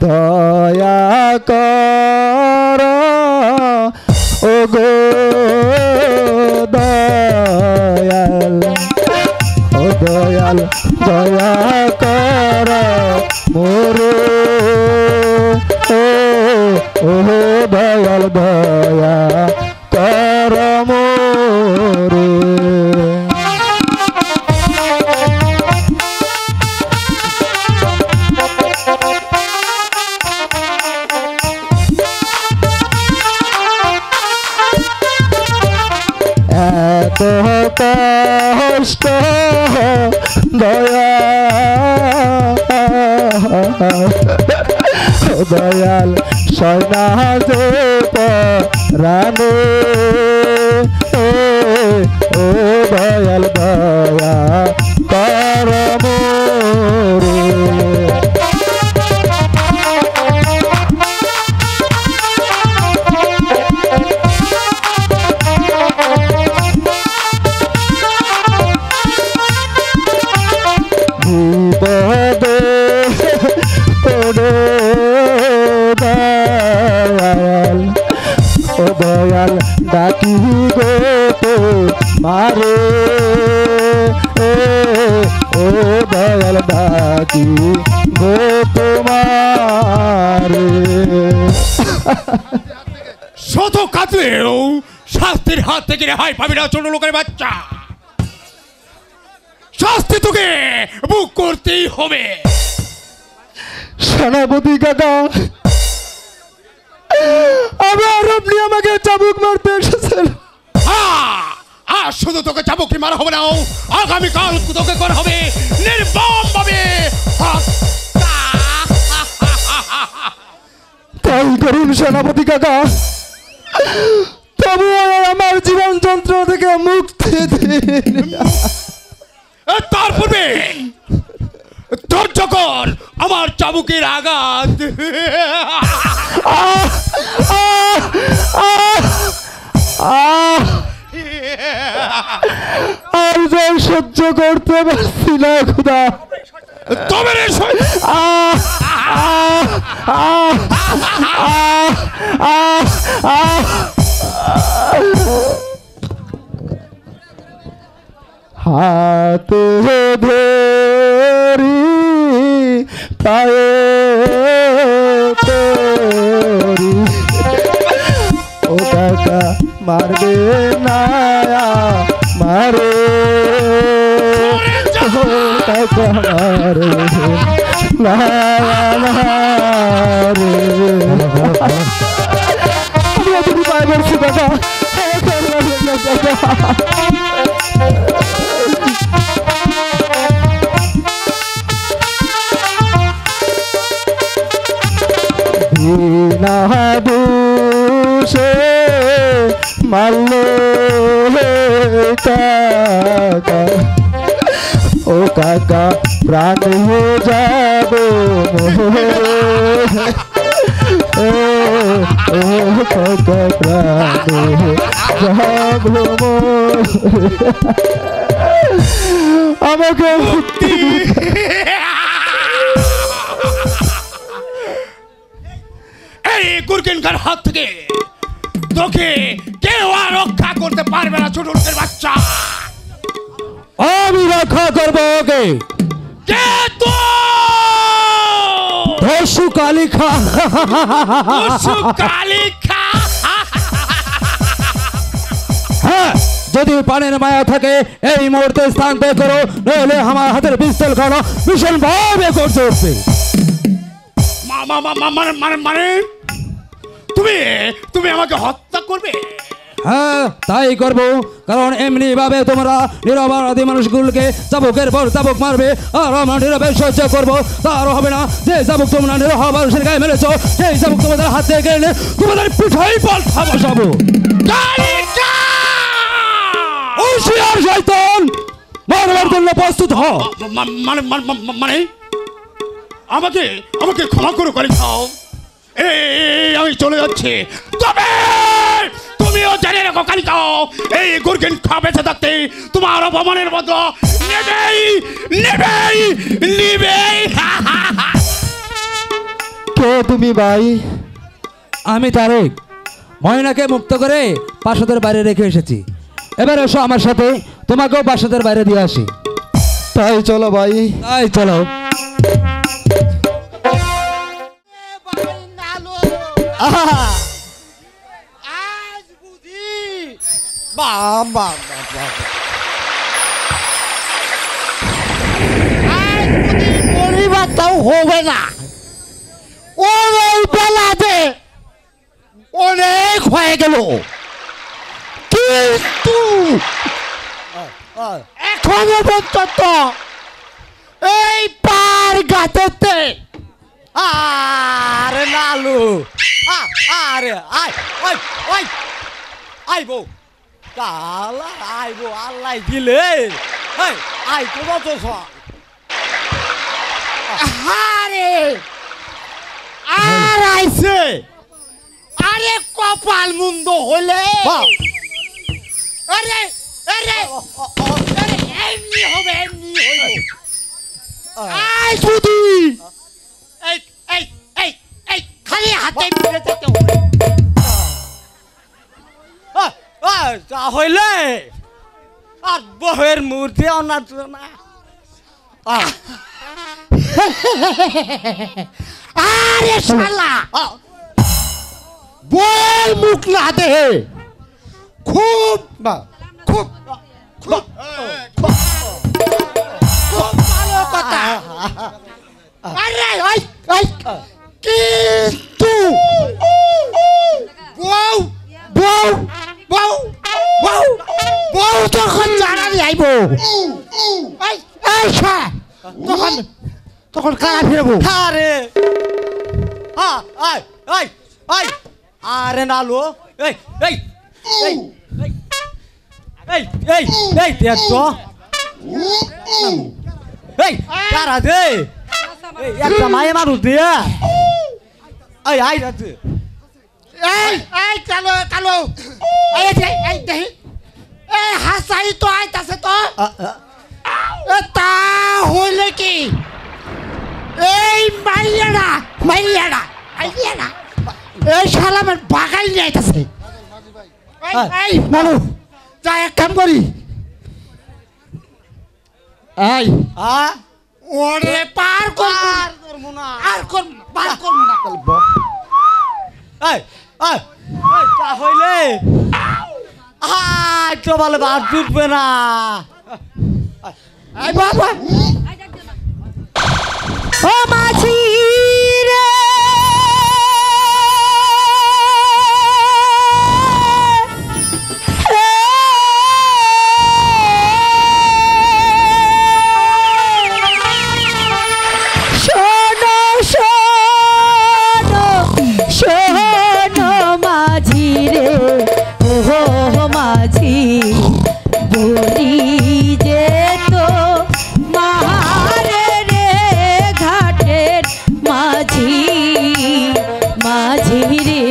দয়া কর ও গো দয়াল, ও দয়াল দয়া কর মোরে, ও দয়াল দয়া কর মোরে। এত কষ্ট দয়া দয়াল সয়না যে রানে, ও দয়াল দয়া কর মোরে। বিপদে পড়ে দয়াল, ও দয়াল ডাকি গো তো মারে, ও দয়াল ডাকি গো তোমারে। শত কাঁদলেও শাস্তির হাত থেকে রেহাই পাবি না ছোট লোকের বাচ্চা। শাস্তি তোকে বুক করতেই হবে। সেনাপতি কাকা, আবার আপনি আমাকে চাবুক মারতে এসেছেন। আর শুধু তোকে চাবুকি মারা হবে না, আগামীকাল তোকে করা হবে নির্মম ভাবে হত্যা। তাই করুন সেনাপতি কাকা, তবু আমার জীবন যন্ত্রণা থেকে মুক্তি দিন। তার পূর্বে ধৈর্য কর আমার চাবুকের আঘাত। আর যাই সহ্য করতে পারছি না খুদা। তবে রে হাতে ধরি পায়ে তোরি, ও কাকা মারবে না মারে, ও কাকা মারবে না মারে। তুমি পায়ে পড়ছি কাকা, না দুষে মারলো কাকা, ও কাকা প্রাণ হয়ে যাবে, ও কাকা প্রাণ যাবে, আমাকে মুক্তি। এই গুরকিনকার হাত থেকে তোকে কেউ আর রক্ষা করতে পারবে না ছোট লোকের বাচ্চা। আমি রক্ষা করবো ওকে। কে তো ধসু কালিখা, কালিখা। হ্যাঁ, যদি পানের মায়া থাকে এই মুহূর্তে স্থান ত্যাগ করো, নইলে আমার হাতের পিস্তল খানো ভীষণ ভাবে করতে উঠবে। মানে তুমি আমাকে হত্যা করবে? হ্যাঁ তাই করবো, কারণ এমনি ভাবে তোমরা নিরপরাধী মানুষগুলোকে চাবুকের পর চাবুক মারবে, আর আমরা নীরবে সহ্য করবো। তার হবে না যে চাবুক তোমরা নিরহ মানুষের গায়ে মেরেছ, সেই চাবুক তোমাদের হাত থেকে গেলে তোমাদের পিঠাই পাল্টা বসাবো। হুঁশিয়ার শয়তান, মারবার জন্য প্রস্তুত হ। মানে আমাকে ক্ষমা করে খাও, এই আমি চলে যাচ্ছি, তবে তুমিও তুমিও জেনে রেখো কালিকা, এই গুরগিন খা বেঁচে থাকতে তোমার অপমানের বদলা নেবেই নেবেই নেবেই। কে তুমি ভাই? আমি তারেক, ময়নাকে মুক্ত করে প্রাসাদের বাইরে রেখে এসেছি। এবার এসো আমার সাথে, তোমাকেও প্রাসাদের বাইরে দিয়ে আসি। তাই চলো ভাই। তাই চলো। আজ বুঝি বাম বাম বাম বাম আজ বুঝি পরিবারটাও হবে না। ওর এই বেলাতে অনেক হয়ে গেল, কিন্তু এখনো পর্যন্ত এই পার গাছেতে আরে লালু আরে আয় ওই ওই আইবো কালা আইবো আল্লাহ দিলে এই আই তো বলছ আরে আর আইছে আরে কপাল মুন্দ হইলে আরে আরে আরে এমনি হবে এমনি হইব আই যদি এই এই এই এই খালি হাতে মিলে যেতে হবে হইলে আর বহের মূর্তি অনার না আরে শালা বয়ের মুখ না দেহে খুব খুব খুব খুব ভালো কথা। আরে ওই ওই কিন্তু বউ বউ বউ বউ বউ তখন জানালি আইব এই এই তখন তখন কারা ফিরবো? আরে আয় আয় আয় আরে নালো এই এই এই এই এই এই দেখো এই কারা দে এই একটা মায়ে মানুষ দিয়া এই আই রাতে এই এই কালো কালো এই এই দেহি এই হাসাই তো আইতাছে তো তা হইলে কি এই মাইয়ারা মাইয়ারা মাইয়ারা এই শালামের বাগাই নিয়ে আইতাছে। এই মানু যা এক কাম করি এই ওরে পার করব না আর কোন পার করব না এই এই তা হইলে তো বলে বাদ জুটবে না। এই বাবা ও মাঝি রে শোনো শোনো শোনো মাঝি রে ও মাঝি বলি যে তো মারে রে ঘাটের মাঝি মাঝি রে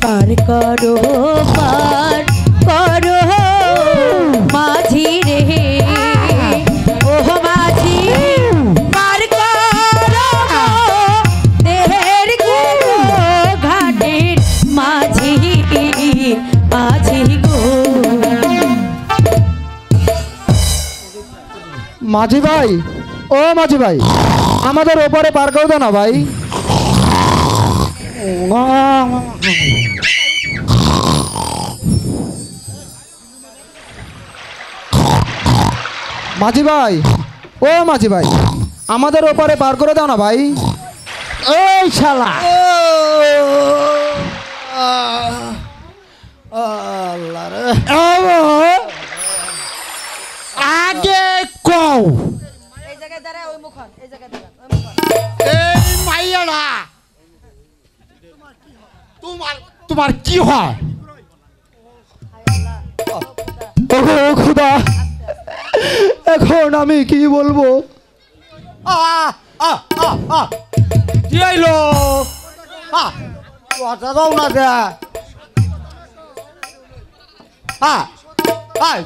পার করো মাঝি রে ও মাঝি পার করো দেহের গুলো ঘাটের মাঝি মাঝি গো। মাঝি ভাই ও মাঝি ভাই আমাদের ওপরে পার করে দাও না ভাই। মাঝি ভাই ও মাঝি ভাই আমাদের ওপরে পার করে দাও না ভাই। এই শালা আল্লাহ রে আগে কও এই জায়গায় দাঁড়া ওই মুখ এই জায়গায় দাঁড়া ওই মুখ এই মাইয়ারা তোমার তোমার কি হয়? ওগো খোদা, এখন আমি কি বলবো? কি আইলো? কথা দাও না দে।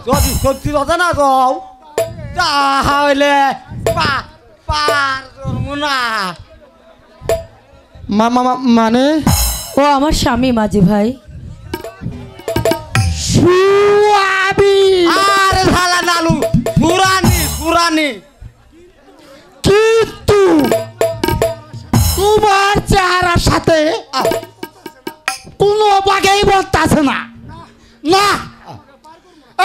যদি সত্যি কথা না দাও তাহলে পার করবো না। মানে ও আমার স্বামী মাঝি ভাই। আরে শালা নালু, পুরানি কিন্তু তোমার চেহারার সাথে কোনো বাগেই বলতেছে না। না,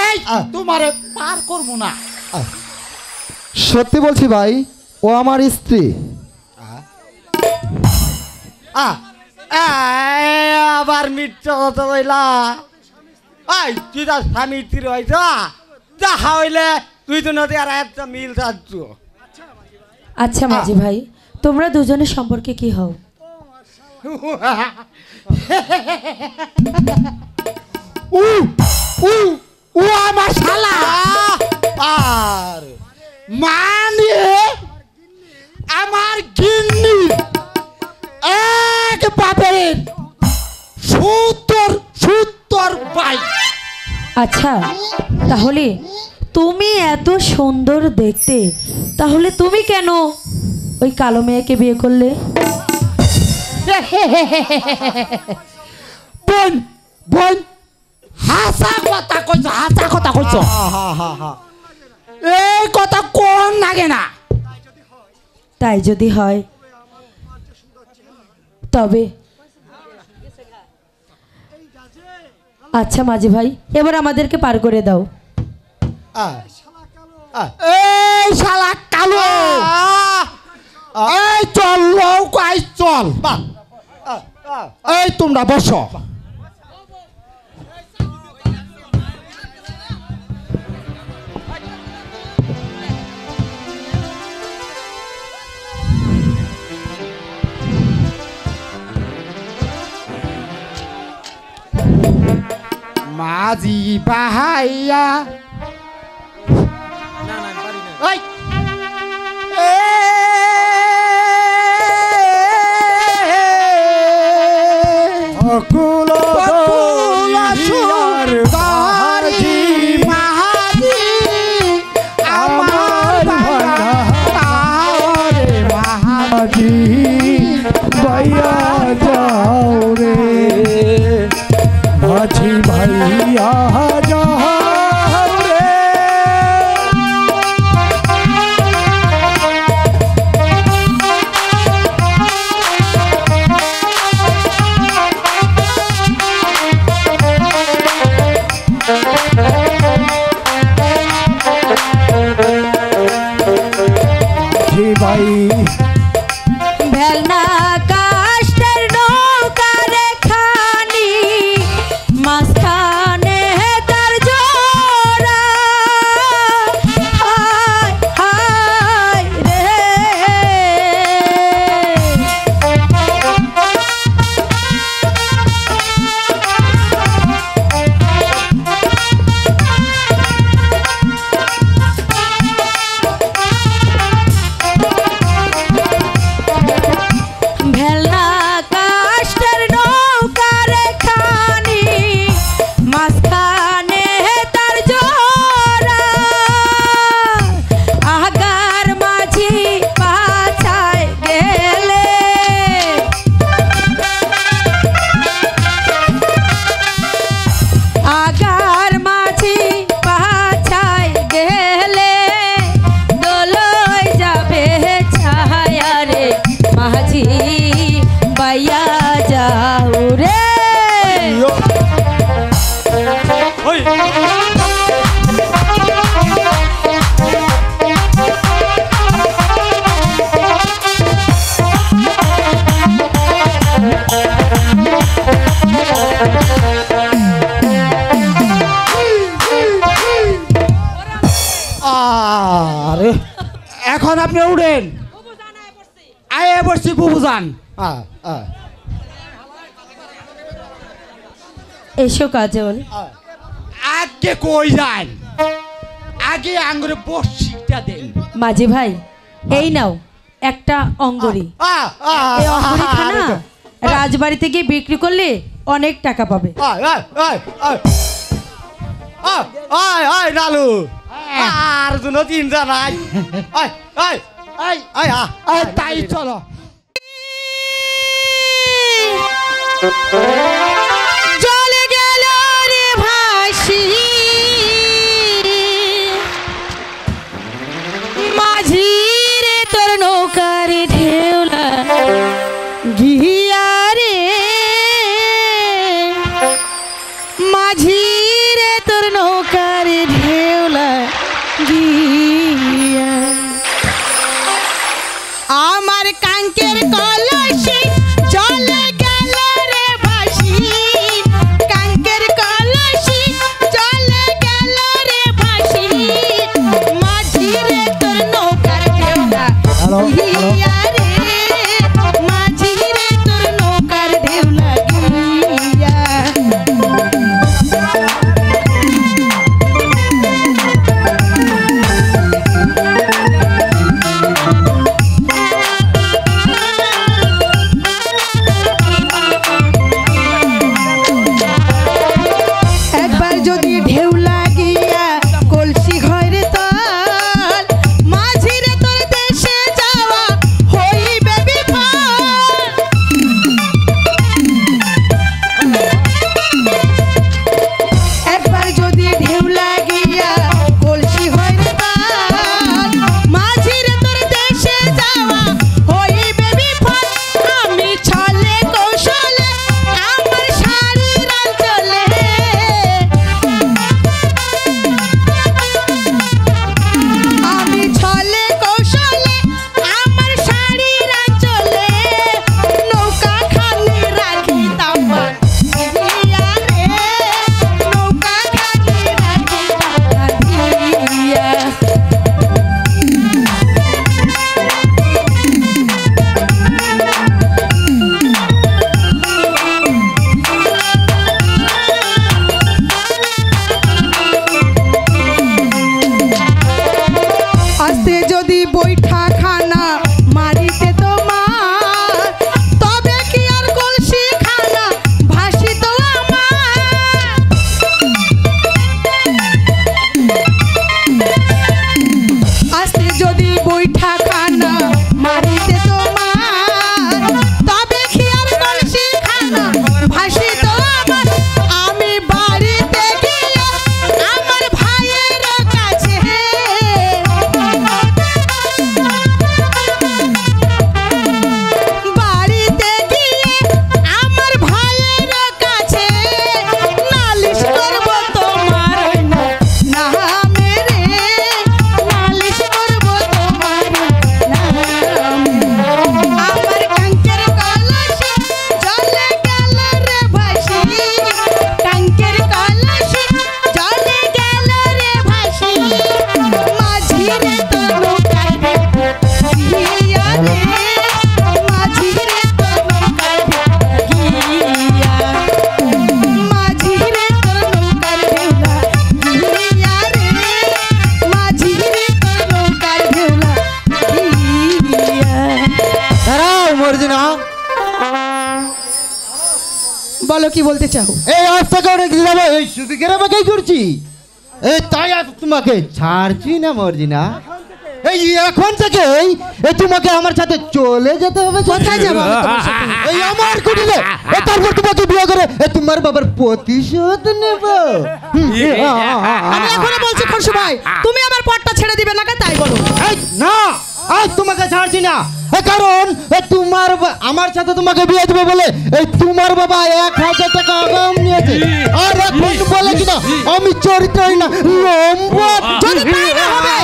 এই তোমারে পার করবো না। সত্যি বলছি ভাই, ও আমার স্ত্রী। আবার মিথ্যা কথা বইলা। তুই তার স্বামী স্ত্রী হয়েছ, যাহা হইলে তুই তো নদী আর একটা মিল চাচ্ছ। আচ্ছা মাঝি ভাই, তোমরা দুজনের সম্পর্কে কি হও? ও আমার শালা। আর মানে আমার গিন্নি এক বাপের 70 ভাই। আচ্ছা, তাহলে তুমি এত সুন্দর দেখতে, তাহলে তুমি কেন ওই কালো মেয়েকে বিয়ে করলে? বোন বোন, হাসা কথা কইছ। এই কথা কোন লাগে না। তাই যদি হয় তবে আচ্ছা মাঝি ভাই, এবার আমাদেরকে পার করে দাও। এই শালা কালো, এই চল লৌকাই চল। এই তোমরা বসো। মাঝি বাহাইয়া এই অকুল মাঝি আমার ভান্ডারে মাঝি ভাইয়া যাও রে, মাঝি ভাইয়া যাও রে। মাঝি ভাই ভেলনা কাষ্টের নৌকা রেখানি, মাঝখানে তার জোড়া। হায় হায় রে, ভেলনা কাষ্টের নৌকা রেখানি, মাঝখানে তার জোড়া। আগার মাঝি পাছায় গেলে, আগার মাঝি পাছায় গেলে, দোলই যাবে ছায়া রে, মাঝি বাইয়া যাও রে। আরে এখন আপনি উঠেন। আয়ে বসছি বুবুজান। এসো কাজল। আগে কই যান, আগে আঙ্গুরে বর্ষিটা দেন। মাঝি ভাই এই নাও একটা অঙ্গুরি, এই অঙ্গুরিখানা রাজবাড়ি থেকে বিক্রি করলে অনেক টাকা পাবে। লালু আর জন্য চিন্তা নাই। তাই চলো। চলে গেল রে ভাসি মাঝি রে তোর নৌকার ঢেউলা গিয়া রে, মাঝি রে তোর নৌকার ঢেউলা গিয়া। আমার কাঙ্কের কলসি চলে গেল রে ভাসি, কাঙ্কের কলসি চলে গেল রে ভাসি, মাঝি রে তোর নৌকার ঢেউলা গিয়া রে, মাঝি রে তোর নৌকার ঢেউলা গিয়া। একবার যদি ঢেউ লাগিয়া কলসি হয় রে তোর, মাঝি রে তোর দেশে যাওয়া হইবে বিপদ। একবার যদি ঢেউ লাগিয়া কলসি হয় রে তোর, মাঝি রে তোর দেশে যাওয়া হইবে বিপদ। আমি ছলে কৌশলে আমার শাড়ির অঞ্চলে, আমি ছলে কৌশলে আমার শাড়ির অঞ্চলে, নৌকা খানি রাখিতাম বাঁধিয়া রে, নৌকা খানি রাখিতাম বাঁধিয়া। আস্তে যদি বৈঠা খানা মারিতে তোমার, তবে কি আর কলসি খানা ভাসিত আমার। আস্তে যদি বৈঠা খানা মারিতে তোমার, তবে কি আর কলসি খানা ভাসিত আমার। আমি বাড়িতে গিয়ে আমার ভাইয়ের কাছে, বাড়িতে গিয়ে আমার ভাইয়ের কাছে নালিশ করব তোমার নামে রে, নালিশ করব তোমার নামে। আমার কাঙ্কের কলসি চলে গেল রে ভাসি, কাঙ্কের কলসি চলে গেল রে ভাসি, মাঝি রে তোর নৌকার গিয়া রে, মাঝি রে তোর নৌকার গিয়া, মাঝি রে তোর নৌকার ঢেউলা গিয়া রে, মাঝি রে তোর নৌকার ঢেউলা গিয়া। দাঁড়াও মর্জিনা, বলো কি বলতে চাও? এই রাস্তা করে গ্রামে এই শুধু গ্রামে কি করছি? এই তাই আর তোমাকে ছাড়ছি না মর্জিনা। এই এখন থেকে এই তোমাকে আমার সাথে চলে যেতে হবে। কোথায় যাবো আমি তোমার সাথে? এই আমার কুটিরে, তারপর তোমাকে বিয়ে করে তোমার বাবার প্রতিশোধ নেব। আমি এখনো বলছি খরশু ভাই, তুমি আমার পথটা ছেড়ে দিবে না, তাই বলো। এই না, আজ তোমাকে ছাড়ছি না, কারণ তোমার আমার সাথে তোমাকে বিয়ে দেবে বলে তোমার বাবা 1000 টাকা আগাম নিয়েছে। আর এখন বলে কিনা আমি চরিত্রহীন না, লম্বা। যদি তাই না হবে,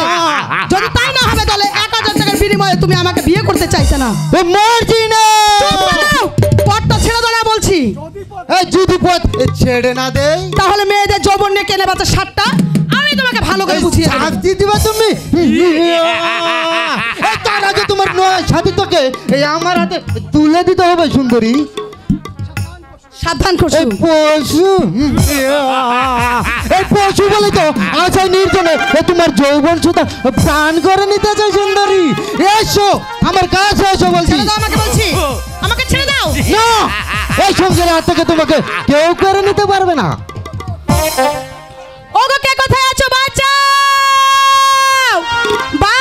যদি তাই না হবে তাহলে 1000 টাকার বিনিময়ে তুমি আমাকে বিয়ে করতে চাইছে না। মরছি না, পথটা ছেড়ে দাও না বলছি। যদি পথ ছেড়ে না দেই তাহলে মেয়েদের যৌবন নিয়ে কেনে বাচ্চা 60টা আমি তোমাকে ভালো করে বুঝিয়ে দেব। শাস্তি দিবা তুমি। তার আগে তোমার নয় সাথী তোকে আমার হাতে তুলে দিতে হবে সুন্দরী। সাবধান এই করছো পশু এই পশু বলে তো আচ্ছা নির্জনে তোমার যৌবন সুতা প্রাণ করে নিতে চাই সুন্দরী এসো আমার কাছে এসো বলছি ছেড়ে দাও আমাকে বলছি আমাকে ছেড়ে দাও না এই সংসারের হাত থেকে তোমাকে কেউ করে নিতে পারবে না ওগো কে কোথায় আছো বাঁচাও না,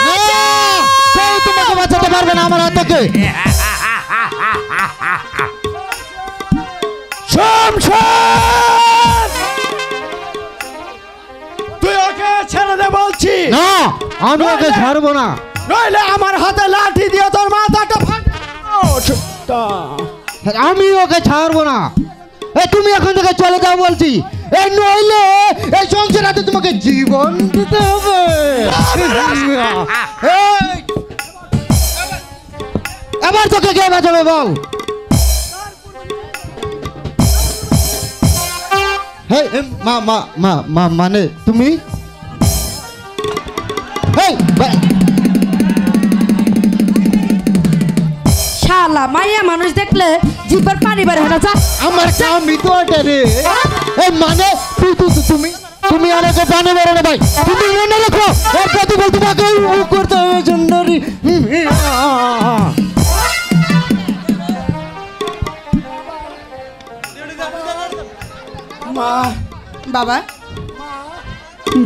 কেউ তোমাকে বাঁচাতে পারবে না আমার হাত থেকে শমশের তুই ওকে ছেড়ে দে বলছি না আমি ওকে ছাড়বো না নইলে আমার হাতে লাঠি দিয়ে তোর মাথাটা আমি ওকে ছাড়বো না এই তুমি এখন থেকে চলে যাও বলছি এই নইলে এই সংসারে তোমাকে জীবন দিতে হবে এই, এবার তোকে কে বাঁচাবে বল হেই মা মা মা মা মানে তুমি হেই শালা মাইয়া মানুষ দেখলে জিব্বার পানি বের হয় না যা আমার স্বামী তো এটা রে এই মানে তুমি তুমি আমাকে পানি বেরো না ভাই তুমি মনে রাখো এর প্রতিফল তোমাকে করতে হবে সুন্দরী মা বাবা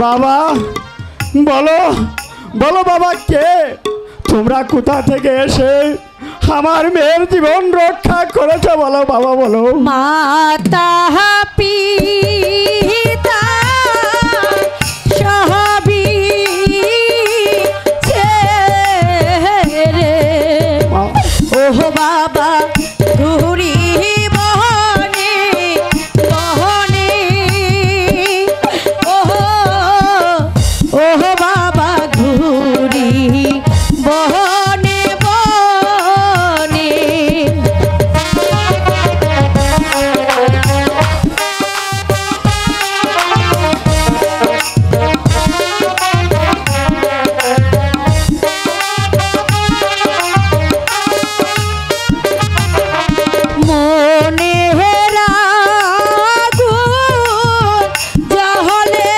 বাবা বলো বলো বাবা কে তোমরা কোথা থেকে এসে আমার মেয়ের জীবন রক্ষা করেছে বলো বাবা বলো মাতা পিতা সবই ছেড়ে ওহ বাবা ঘুরি বহনে বহনে ওহ ওহ বাবা ঘুরি বহনে বনে মনে রাগুন জহলে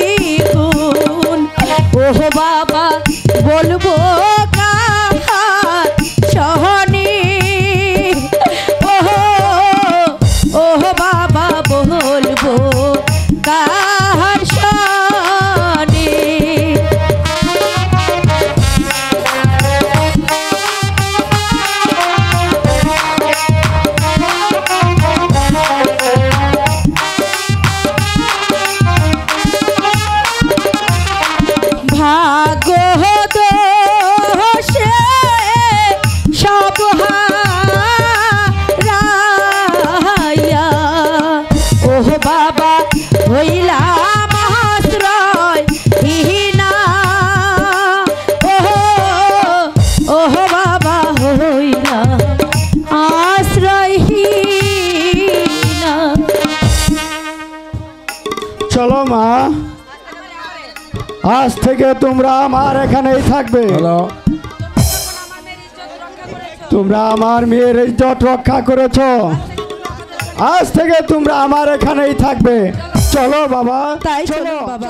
বিগুন ওহ বাবা বলবো কাহার সহনে ওহ বাবা বলবো কাহার সহনে ভাগ্য দোষে সব হারাইয়া ওহ বাবা হইলাম আশ্রয় হীনা ওহ বাবা হইলাম আশ্রয় হীনা চলো মা আজ থেকে তোমরা আমার এখানেই থাকবে তোমরা আমার মেয়ের ইজ্জত রক্ষা করেছো আজ থেকে তোমরা আমার এখানেই থাকবে চলো বাবা তাই চলো বাবা